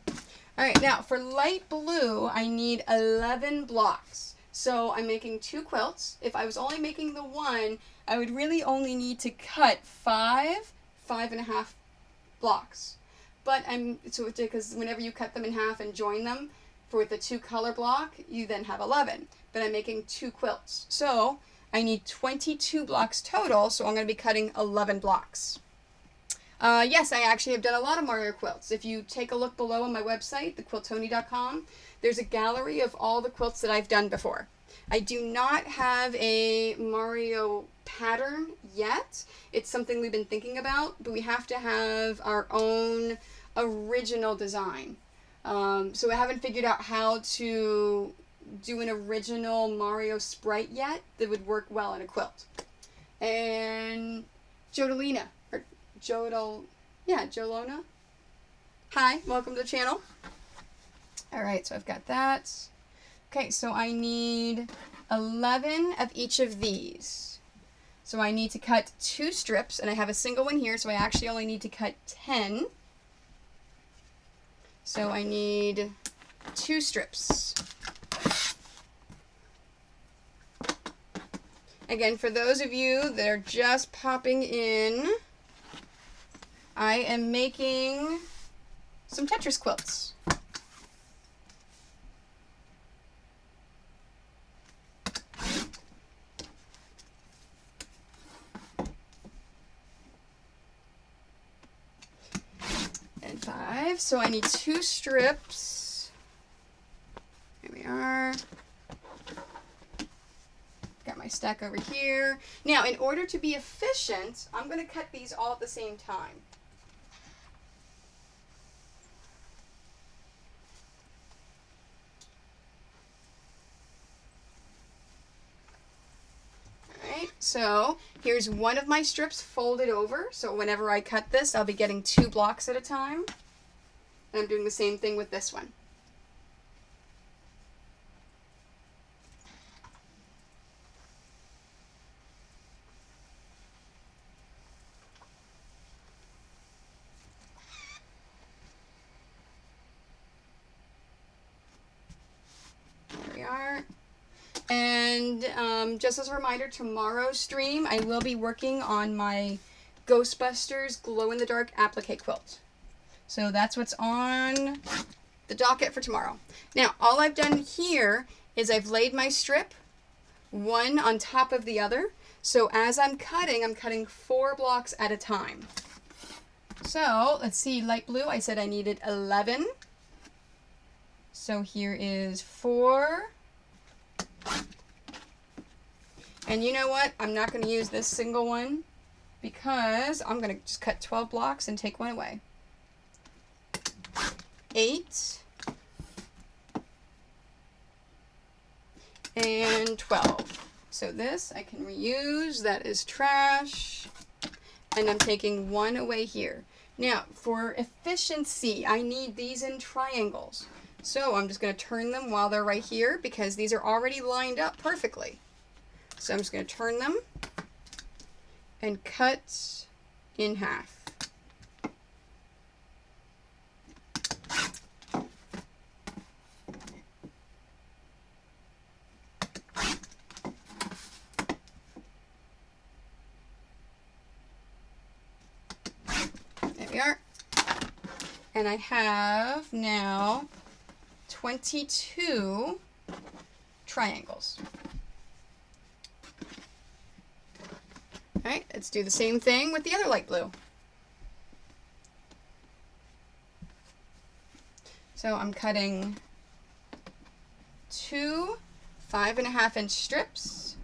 All right, now for light blue, I need 11 blocks. So I'm making 2 quilts. If I was only making the one, I would really only need to cut 5.5 blocks. But because whenever you cut them in half and join them for the 2 color block, you then have 11. But I'm making 2 quilts. So I need 22 blocks total, so I'm going to be cutting 11 blocks. Yes, I actually have done a lot of Mario quilts. If you take a look below on my website, thequiltoni.com, there's a gallery of all the quilts that I've done before. I do not have a Mario pattern yet. It's something we've been thinking about, but we have to have our own original design. So I haven't figured out how to do an original Mario sprite yet that would work well in a quilt. And Jolona. Hi, welcome to the channel. All right, so I've got that. Okay, so I need 11 of each of these. So I need to cut 2 strips, and I have a single one here, so I actually only need to cut 10. So I need 2 strips. Again, for those of you that are just popping in, I am making some Tetris quilts. And 5, so I need 2 strips. Here we are. Got my stack over here. Now, in order to be efficient, I'm going to cut these all at the same time. Alright, so here's one of my strips folded over. So whenever I cut this, I'll be getting 2 blocks at a time. And I'm doing the same thing with this one. And just as a reminder, tomorrow's stream, I will be working on my Ghostbusters glow-in-the-dark applique quilt. So that's what's on the docket for tomorrow. Now, all I've done here is I've laid my strip, one on top of the other. So as I'm cutting 4 blocks at a time. So let's see, light blue, I said I needed 11. So here is 4. And you know what? I'm not going to use this single one because I'm going to just cut 12 blocks and take one away. 8 and 12. So this I can reuse. That is trash. And I'm taking one away here. Now, for efficiency, I need these in triangles. So I'm just going to turn them while they're right here because these are already lined up perfectly. So I'm just going to turn them and cut in half. There we are. And I have now 22 triangles. All right, let's do the same thing with the other light blue. So I'm cutting 2 5.5-inch strips.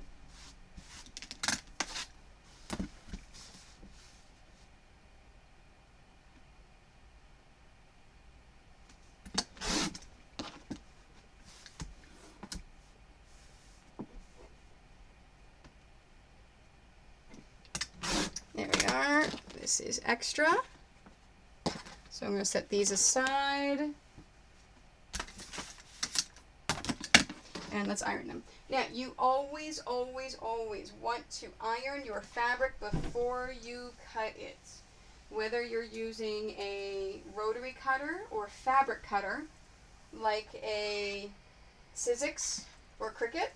There we are. This is extra. So I'm going to set these aside. And let's iron them. Now, you always, always, always want to iron your fabric before you cut it. Whether you're using a rotary cutter or fabric cutter, like a Sizzix or Cricut,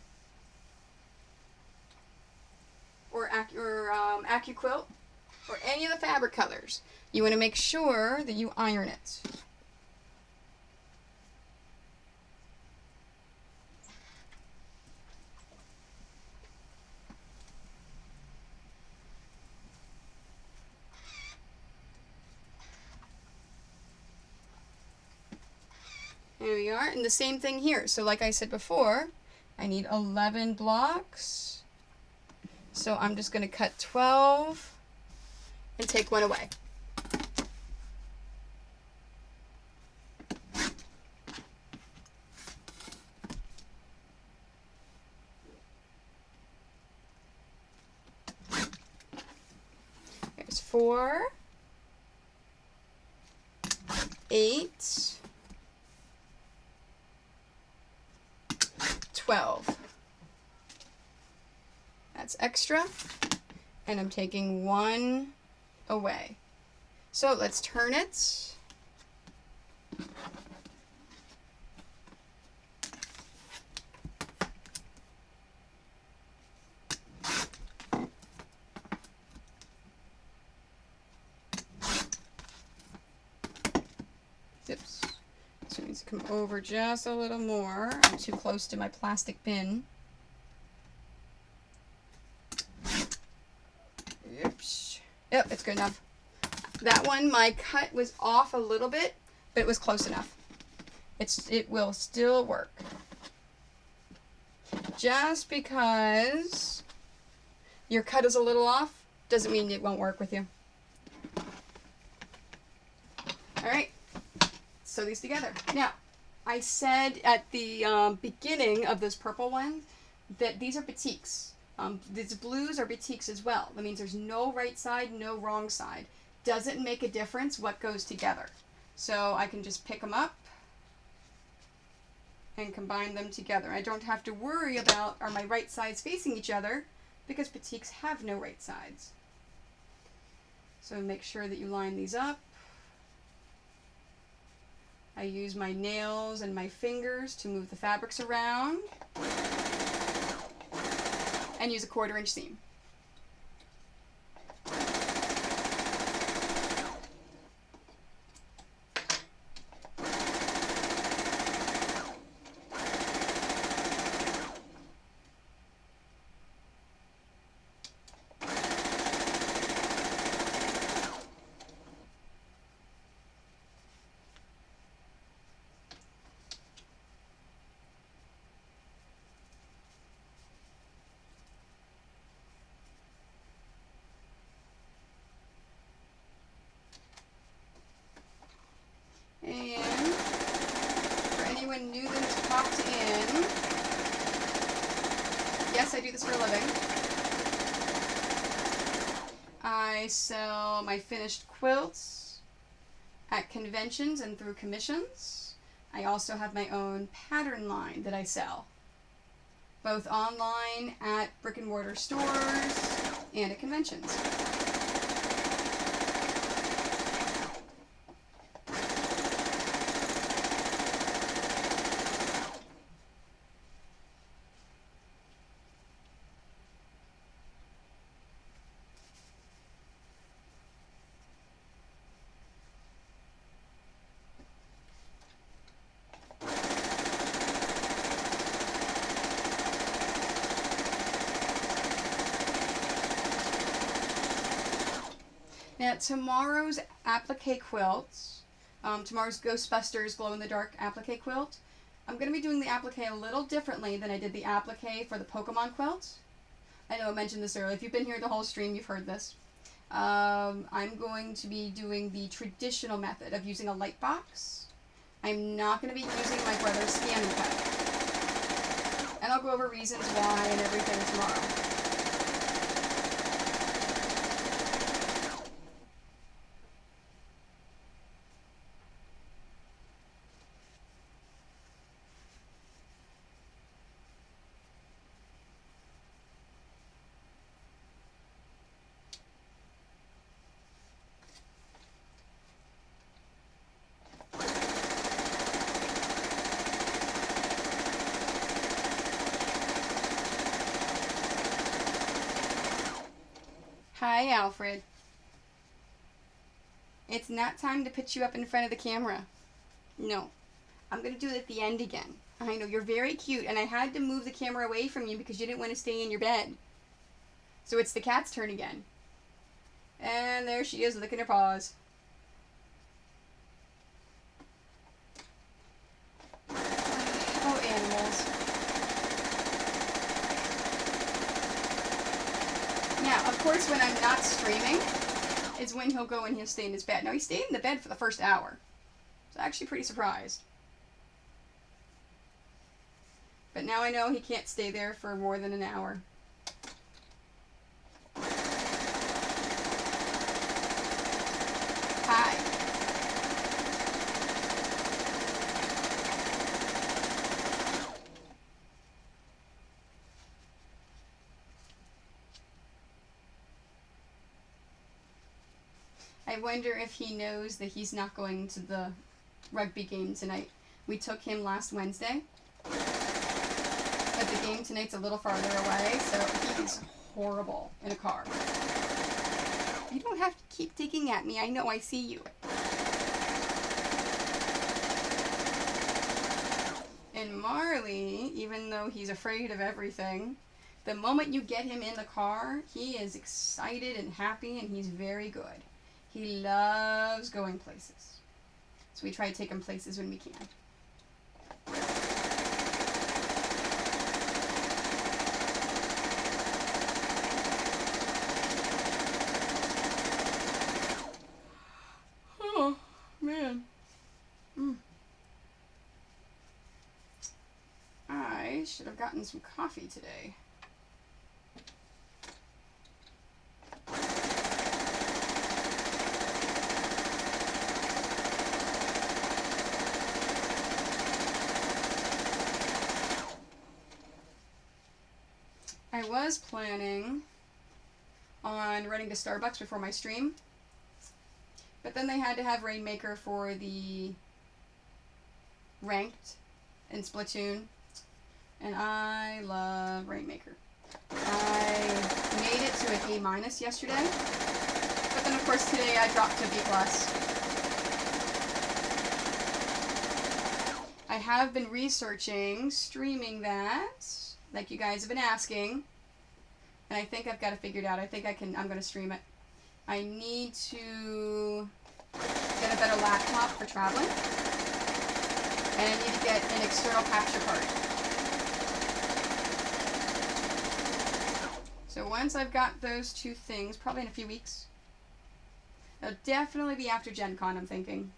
or AccuQuilt, or any of the fabric colors, you want to make sure that you iron it. There we are, and the same thing here. So like I said before, I need 11 blocks. So I'm just going to cut 12 and take one away. There's 4, 8, 12. That's extra, and I'm taking 1 away. So let's turn it. Oops. So it needs to come over just a little more. I'm too close to my plastic bin. Oops. Yep, it's good enough. That one, my cut was off a little bit, but it was close enough. It will still work. Just because your cut is a little off doesn't mean it won't work with you. All right, sew these together. Now, I said at the beginning of this purple one that these are batiks. These blues are batiks as well. That means there's no right side, no wrong side. Doesn't make a difference what goes together. So I can just pick them up and combine them together. I don't have to worry about, are my right sides facing each other, because batiks have no right sides. So make sure that you line these up. I use my nails and my fingers to move the fabrics around, and use a 1/4-inch seam. And for anyone new that has popped in, yes, I do this for a living. I sell my finished quilts at conventions and through commissions. I also have my own pattern line that I sell, both online at brick and mortar stores and at conventions. Now tomorrow's applique quilts Tomorrow's Ghostbusters glow-in-the-dark applique quilt. I'm going to be doing the applique a little differently than I did the applique for the Pokemon quilt. I know I mentioned this earlier. If you've been here the whole stream, you've heard this. I'm going to be doing the traditional method of using a light box. I'm not going to be using my brother's scanning pen. And I'll go over reasons why and everything tomorrow. Hi, Alfred. It's not time to put you up in front of the camera. No. I'm going to do it at the end again. I know, you're very cute, and I had to move the camera away from you because you didn't want to stay in your bed. So it's the cat's turn again. And there she is, licking her paws. Oh, animals. Now, of course, when I'm not streaming, is when he'll go and he'll stay in his bed. Now, he stayed in the bed for the first hour. So I'm actually pretty surprised. But now I know he can't stay there for more than an hour. Hi. I wonder if he knows that he's not going to the rugby game tonight. We took him last Wednesday, but the game tonight's a little farther away, so he's horrible in a car. You don't have to keep digging at me. I know, I see you. And Marley, even though he's afraid of everything, the moment you get him in the car, he is excited and happy, and he's very good. He loves going places. So we try to take him places when we can. Oh, man. I should have gotten some coffee today. I was planning on running to Starbucks before my stream, but then they had to have Rainmaker for the ranked in Splatoon, and I love Rainmaker. I made it to an A- yesterday, but then of course today I dropped to B+. I have been researching streaming that, like you guys have been asking, and I think I've got it figured out. I think I'm going to stream it. I need to get a better laptop for traveling, and I need to get an external capture card. So once I've got those two things, probably in a few weeks, it'll definitely be after Gen Con, I'm thinking.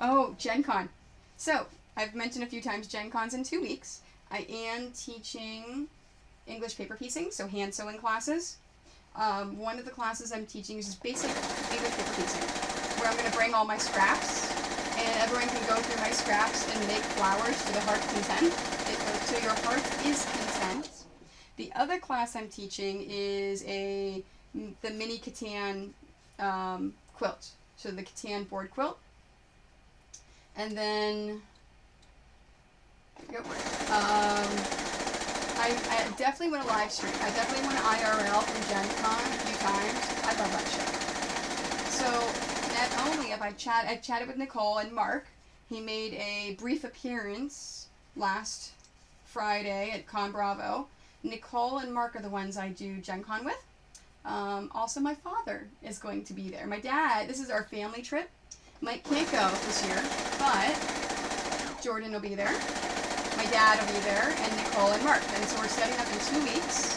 Oh, Gen Con. So, I've mentioned a few times Gen Con's in 2 weeks. I am teaching English paper piecing, so hand sewing classes. One of the classes I'm teaching is just basic English paper piecing, where I'm going to bring all my scraps, and everyone can go through my scraps and make flowers to the heart's content. So your heart is content. The other class I'm teaching is the mini Catan quilt, so the Catan board quilt. And then, there we go. I definitely want to live stream. I definitely want to IRL from Gen Con a few times. I love that show. So, not only have I've chatted with Nicole and Mark, He made a brief appearance last Friday at Con Bravo. Nicole and Mark are the ones I do Gen Con with. Also, my father is going to be there. My dad, this is our family trip. Mike can't go this year, but Jordan will be there. My dad will be there, and Nicole and Mark. And so we're setting up in 2 weeks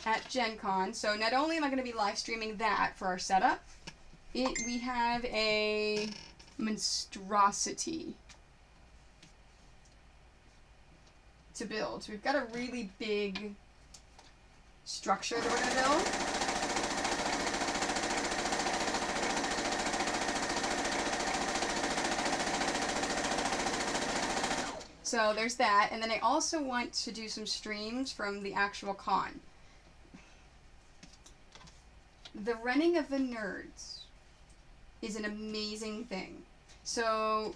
at Gen Con. So not only am I going to be live streaming that for our setup, we have a monstrosity to build. So we've got a really big structure that we're going to build. So there's that, and then I also want to do some streams from the actual con. The running of the nerds is an amazing thing. So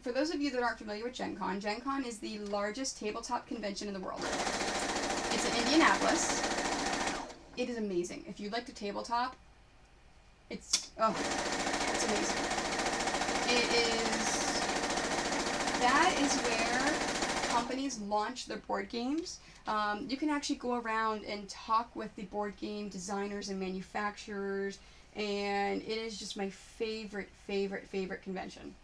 for those of you that aren't familiar with Gen Con is the largest tabletop convention in the world. It's in Indianapolis. It is amazing. If you like to tabletop, it's amazing. That is where companies launch their board games. You can actually go around and talk with the board game designers and manufacturers, and it is just my favorite convention.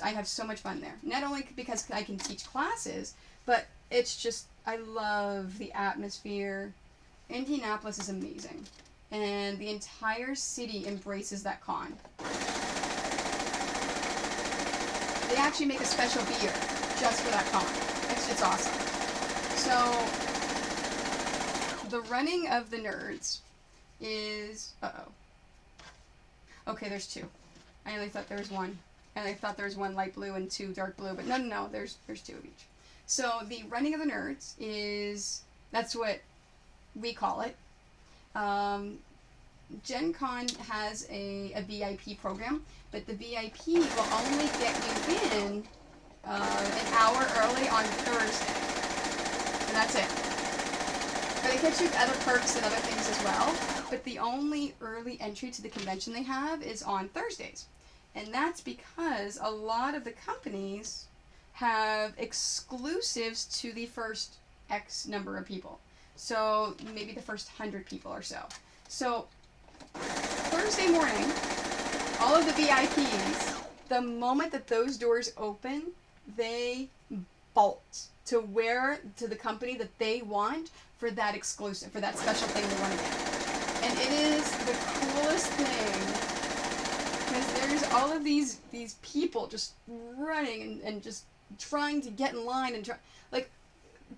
I have so much fun there. Not only because I can teach classes, but it's just, I love the atmosphere. Indianapolis is amazing, and the entire city embraces that con. They actually make a special beer just for that con. It's awesome. So, the running of the nerds is... Okay, there's two. I only thought there was one. And I thought there was one light blue and two dark blue, but no, there's two of each. So, the running of the nerds is... That's what we call it. Gen Con has a VIP program, but the VIP will only get you in an hour early on Thursday. And that's it. But it gets you other perks and other things as well. But the only early entry to the convention they have is on Thursdays. And that's because a lot of the companies have exclusives to the first X number of people. So maybe the first 100 people or so. So Thursday morning, all of the VIPs, the moment that those doors open, they bolt to the company that they want for that exclusive, for that special thing they want to get. And it is the coolest thing, because there's all of these people just running and just trying to get in line and like,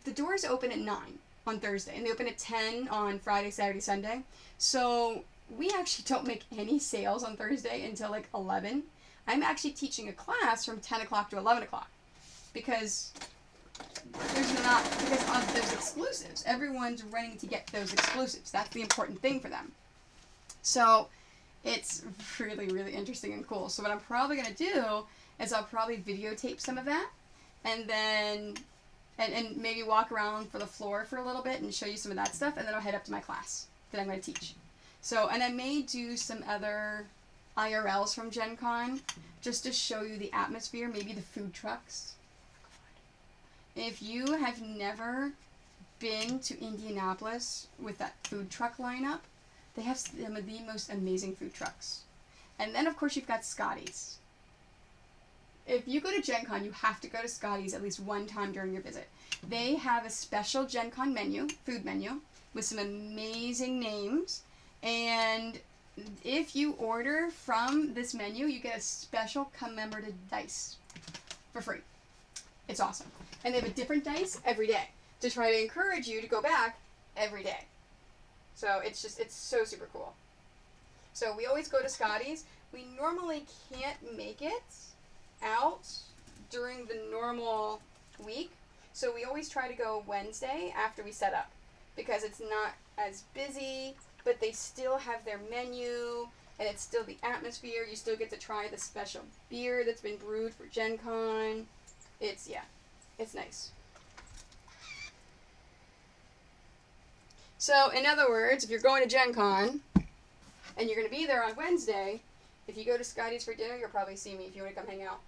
the doors open at 9 on Thursday, and they open at 10 on Friday, Saturday, Sunday. So we actually don't make any sales on Thursday until like 11. I'm actually teaching a class from 10 o'clock to 11 o'clock because of those exclusives. Everyone's running to get those exclusives. That's the important thing for them. So it's really, really interesting and cool. So what I'm probably going to do is I'll probably videotape some of that, and then and maybe walk around for the floor for a little bit and show you some of that stuff, and then I'll head up to my class that I'm going to teach. So, and I may do some other IRLs from Gen Con just to show you the atmosphere, maybe the food trucks. If you have never been to Indianapolis with that food truck lineup, they have some of the most amazing food trucks. And then, of course, you've got Scotty's. If you go to Gen Con, you have to go to Scotty's at least one time during your visit. They have a special Gen Con menu, food menu, with some amazing names. And if you order from this menu, you get a special commemorative dice for free. It's awesome. And they have a different dice every day to try to encourage you to go back every day. So it's so super cool. So we always go to Scotty's. We normally can't make it out during the normal week. So we always try to go Wednesday after we set up because it's not as busy, but they still have their menu and it's still the atmosphere. You still get to try the special beer that's been brewed for Gen Con. It's nice. So, in other words, if you're going to Gen Con and you're going to be there on Wednesday, If you go to Scotty's for dinner, you'll probably see me if you want to come hang out.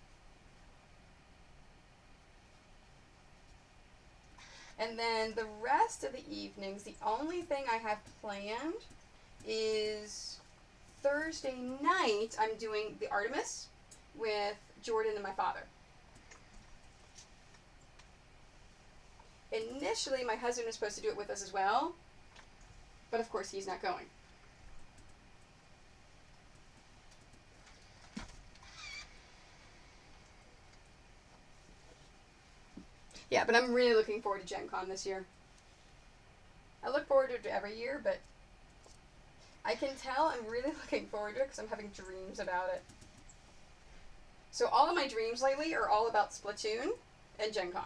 And then the rest of the evenings, the only thing I have planned is Thursday night, I'm doing the Artemis with Jordan and my father. Initially, my husband was supposed to do it with us as well, but of course he's not going. Yeah, but I'm really looking forward to Gen Con this year. I look forward to it every year, but I can tell I'm really looking forward to it because I'm having dreams about it. So all of my dreams lately are all about Splatoon and Gen Con.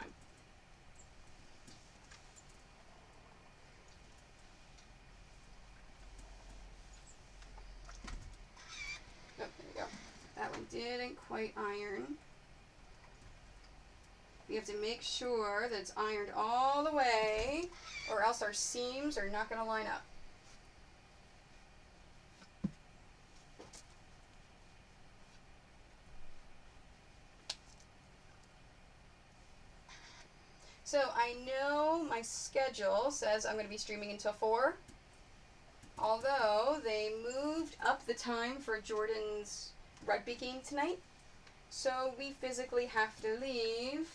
Oh, there we go. That one didn't quite iron. We have to make sure that it's ironed all the way, or else our seams are not going to line up. So I know my schedule says I'm going to be streaming until 4, although they moved up the time for Jordan's rugby game tonight, so we physically have to leave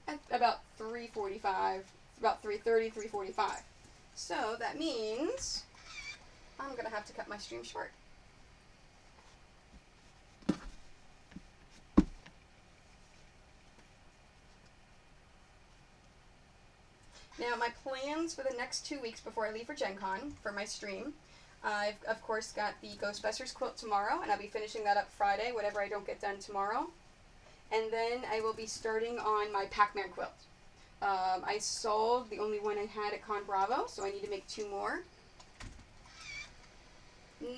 at about 3:45, about 3:30, 3:45. So that means I'm going to have to cut my stream short. Now, my plans for the next 2 weeks before I leave for Gen Con for my stream, I've, of course, got the Ghostbusters quilt tomorrow, and I'll be finishing that up Friday, whatever I don't get done tomorrow. And then I will be starting on my Pac-Man quilt. I sold the only one I had at Con Bravo, so I need to make 2 more.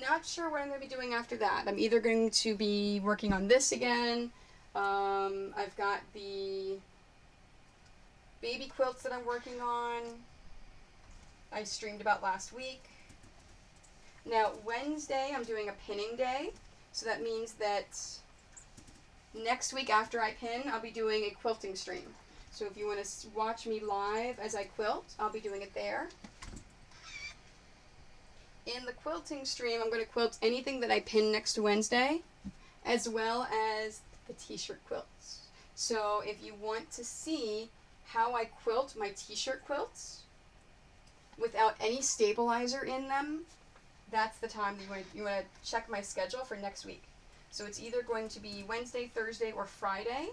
Not sure what I'm going to be doing after that. I'm either going to be working on this again. I've got the baby quilts that I'm working on. I streamed about last week. Now, Wednesday, I'm doing a pinning day. So that means that next week after I pin, I'll be doing a quilting stream. So if you want to watch me live as I quilt, I'll be doing it there. In the quilting stream, I'm going to quilt anything that I pin next to Wednesday, as well as the t-shirt quilts. So if you want to see how I quilt my t-shirt quilts without any stabilizer in them, that's the time you want to check my schedule for next week. So it's either going to be Wednesday, Thursday, or Friday.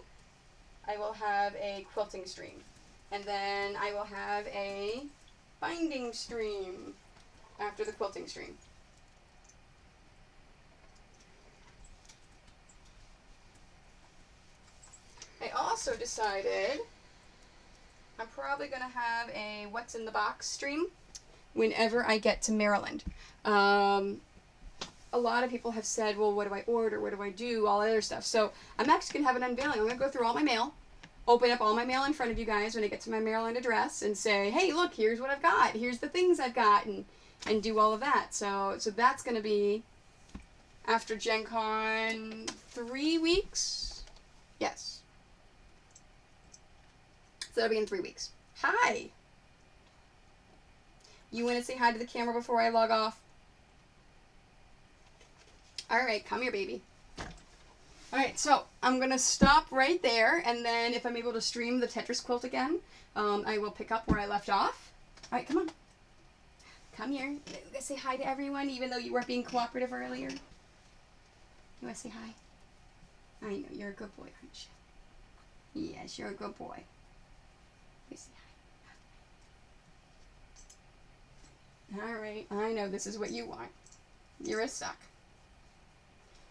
I will have a quilting stream. And then I will have a binding stream after the quilting stream. I also decided I'm probably going to have a What's in the Box stream whenever I get to Maryland. A lot of people have said, well, what do I order? What do I do? All that other stuff. So I'm actually going to have an unveiling. I'm going to go through all my mail, open up all my mail in front of you guys when I get to my Maryland address and say, hey, look, here's what I've got. Here's the things I've got, and do all of that. So that's going to be after Gen Con 3 weeks. Yes. So that'll be in 3 weeks. Hi. You want to say hi to the camera before I log off? All right, come here, baby. All right, so I'm going to stop right there, and then if I'm able to stream the Tetris quilt again, I will pick up where I left off. All right, come on. Come here. You want to say hi to everyone, even though you weren't being cooperative earlier? You want to say hi? I know, you're a good boy, aren't you? Yes, you're a good boy. Say hi. All right, I know this is what you want. You're a suck.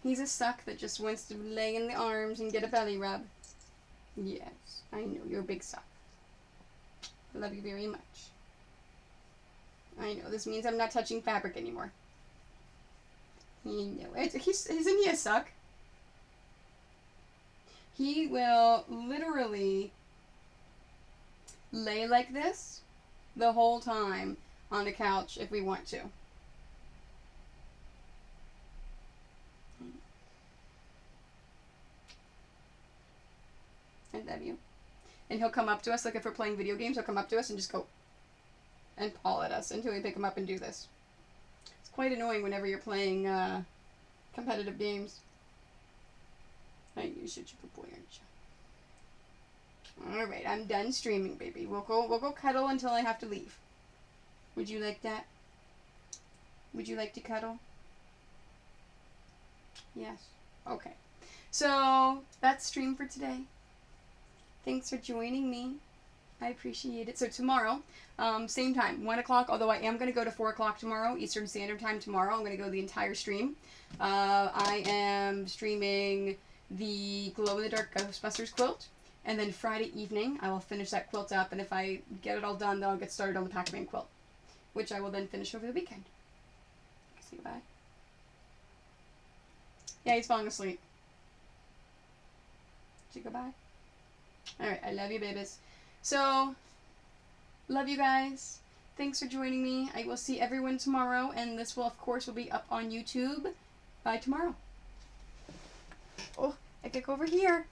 He's a suck that just wants to lay in the arms and get a belly rub. Yes, I know, you're a big suck. I love you very much. I know, this means I'm not touching fabric anymore. You know it. Isn't he a suck? He will literally lay like this the whole time on the couch if we want to. I love you. And he'll come up to us, like if we're playing video games, he'll come up to us and just go and paw at us until we pick him up and do this. It's quite annoying whenever you're playing competitive games. You're such a good boy, aren't you? Alright, I'm done streaming, baby. We'll go cuddle until I have to leave. Would you like that? Would you like to cuddle? Yes. Okay. So, that's stream for today. Thanks for joining me. I appreciate it. So tomorrow, same time, 1 o'clock, although I am going to go to 4 o'clock tomorrow, Eastern Standard Time tomorrow. I'm going to go the entire stream. I am streaming the glow-in-the-dark Ghostbusters quilt. And then Friday evening, I will finish that quilt up. And if I get it all done, then I'll get started on the Pac-Man quilt, which I will then finish over the weekend. Say goodbye. Yeah, he's falling asleep. Say goodbye. Alright, I love you, babies. So, love you guys. Thanks for joining me. I will see everyone tomorrow, and this will, of course, will be up on YouTube by tomorrow. Oh, I gotta go over here.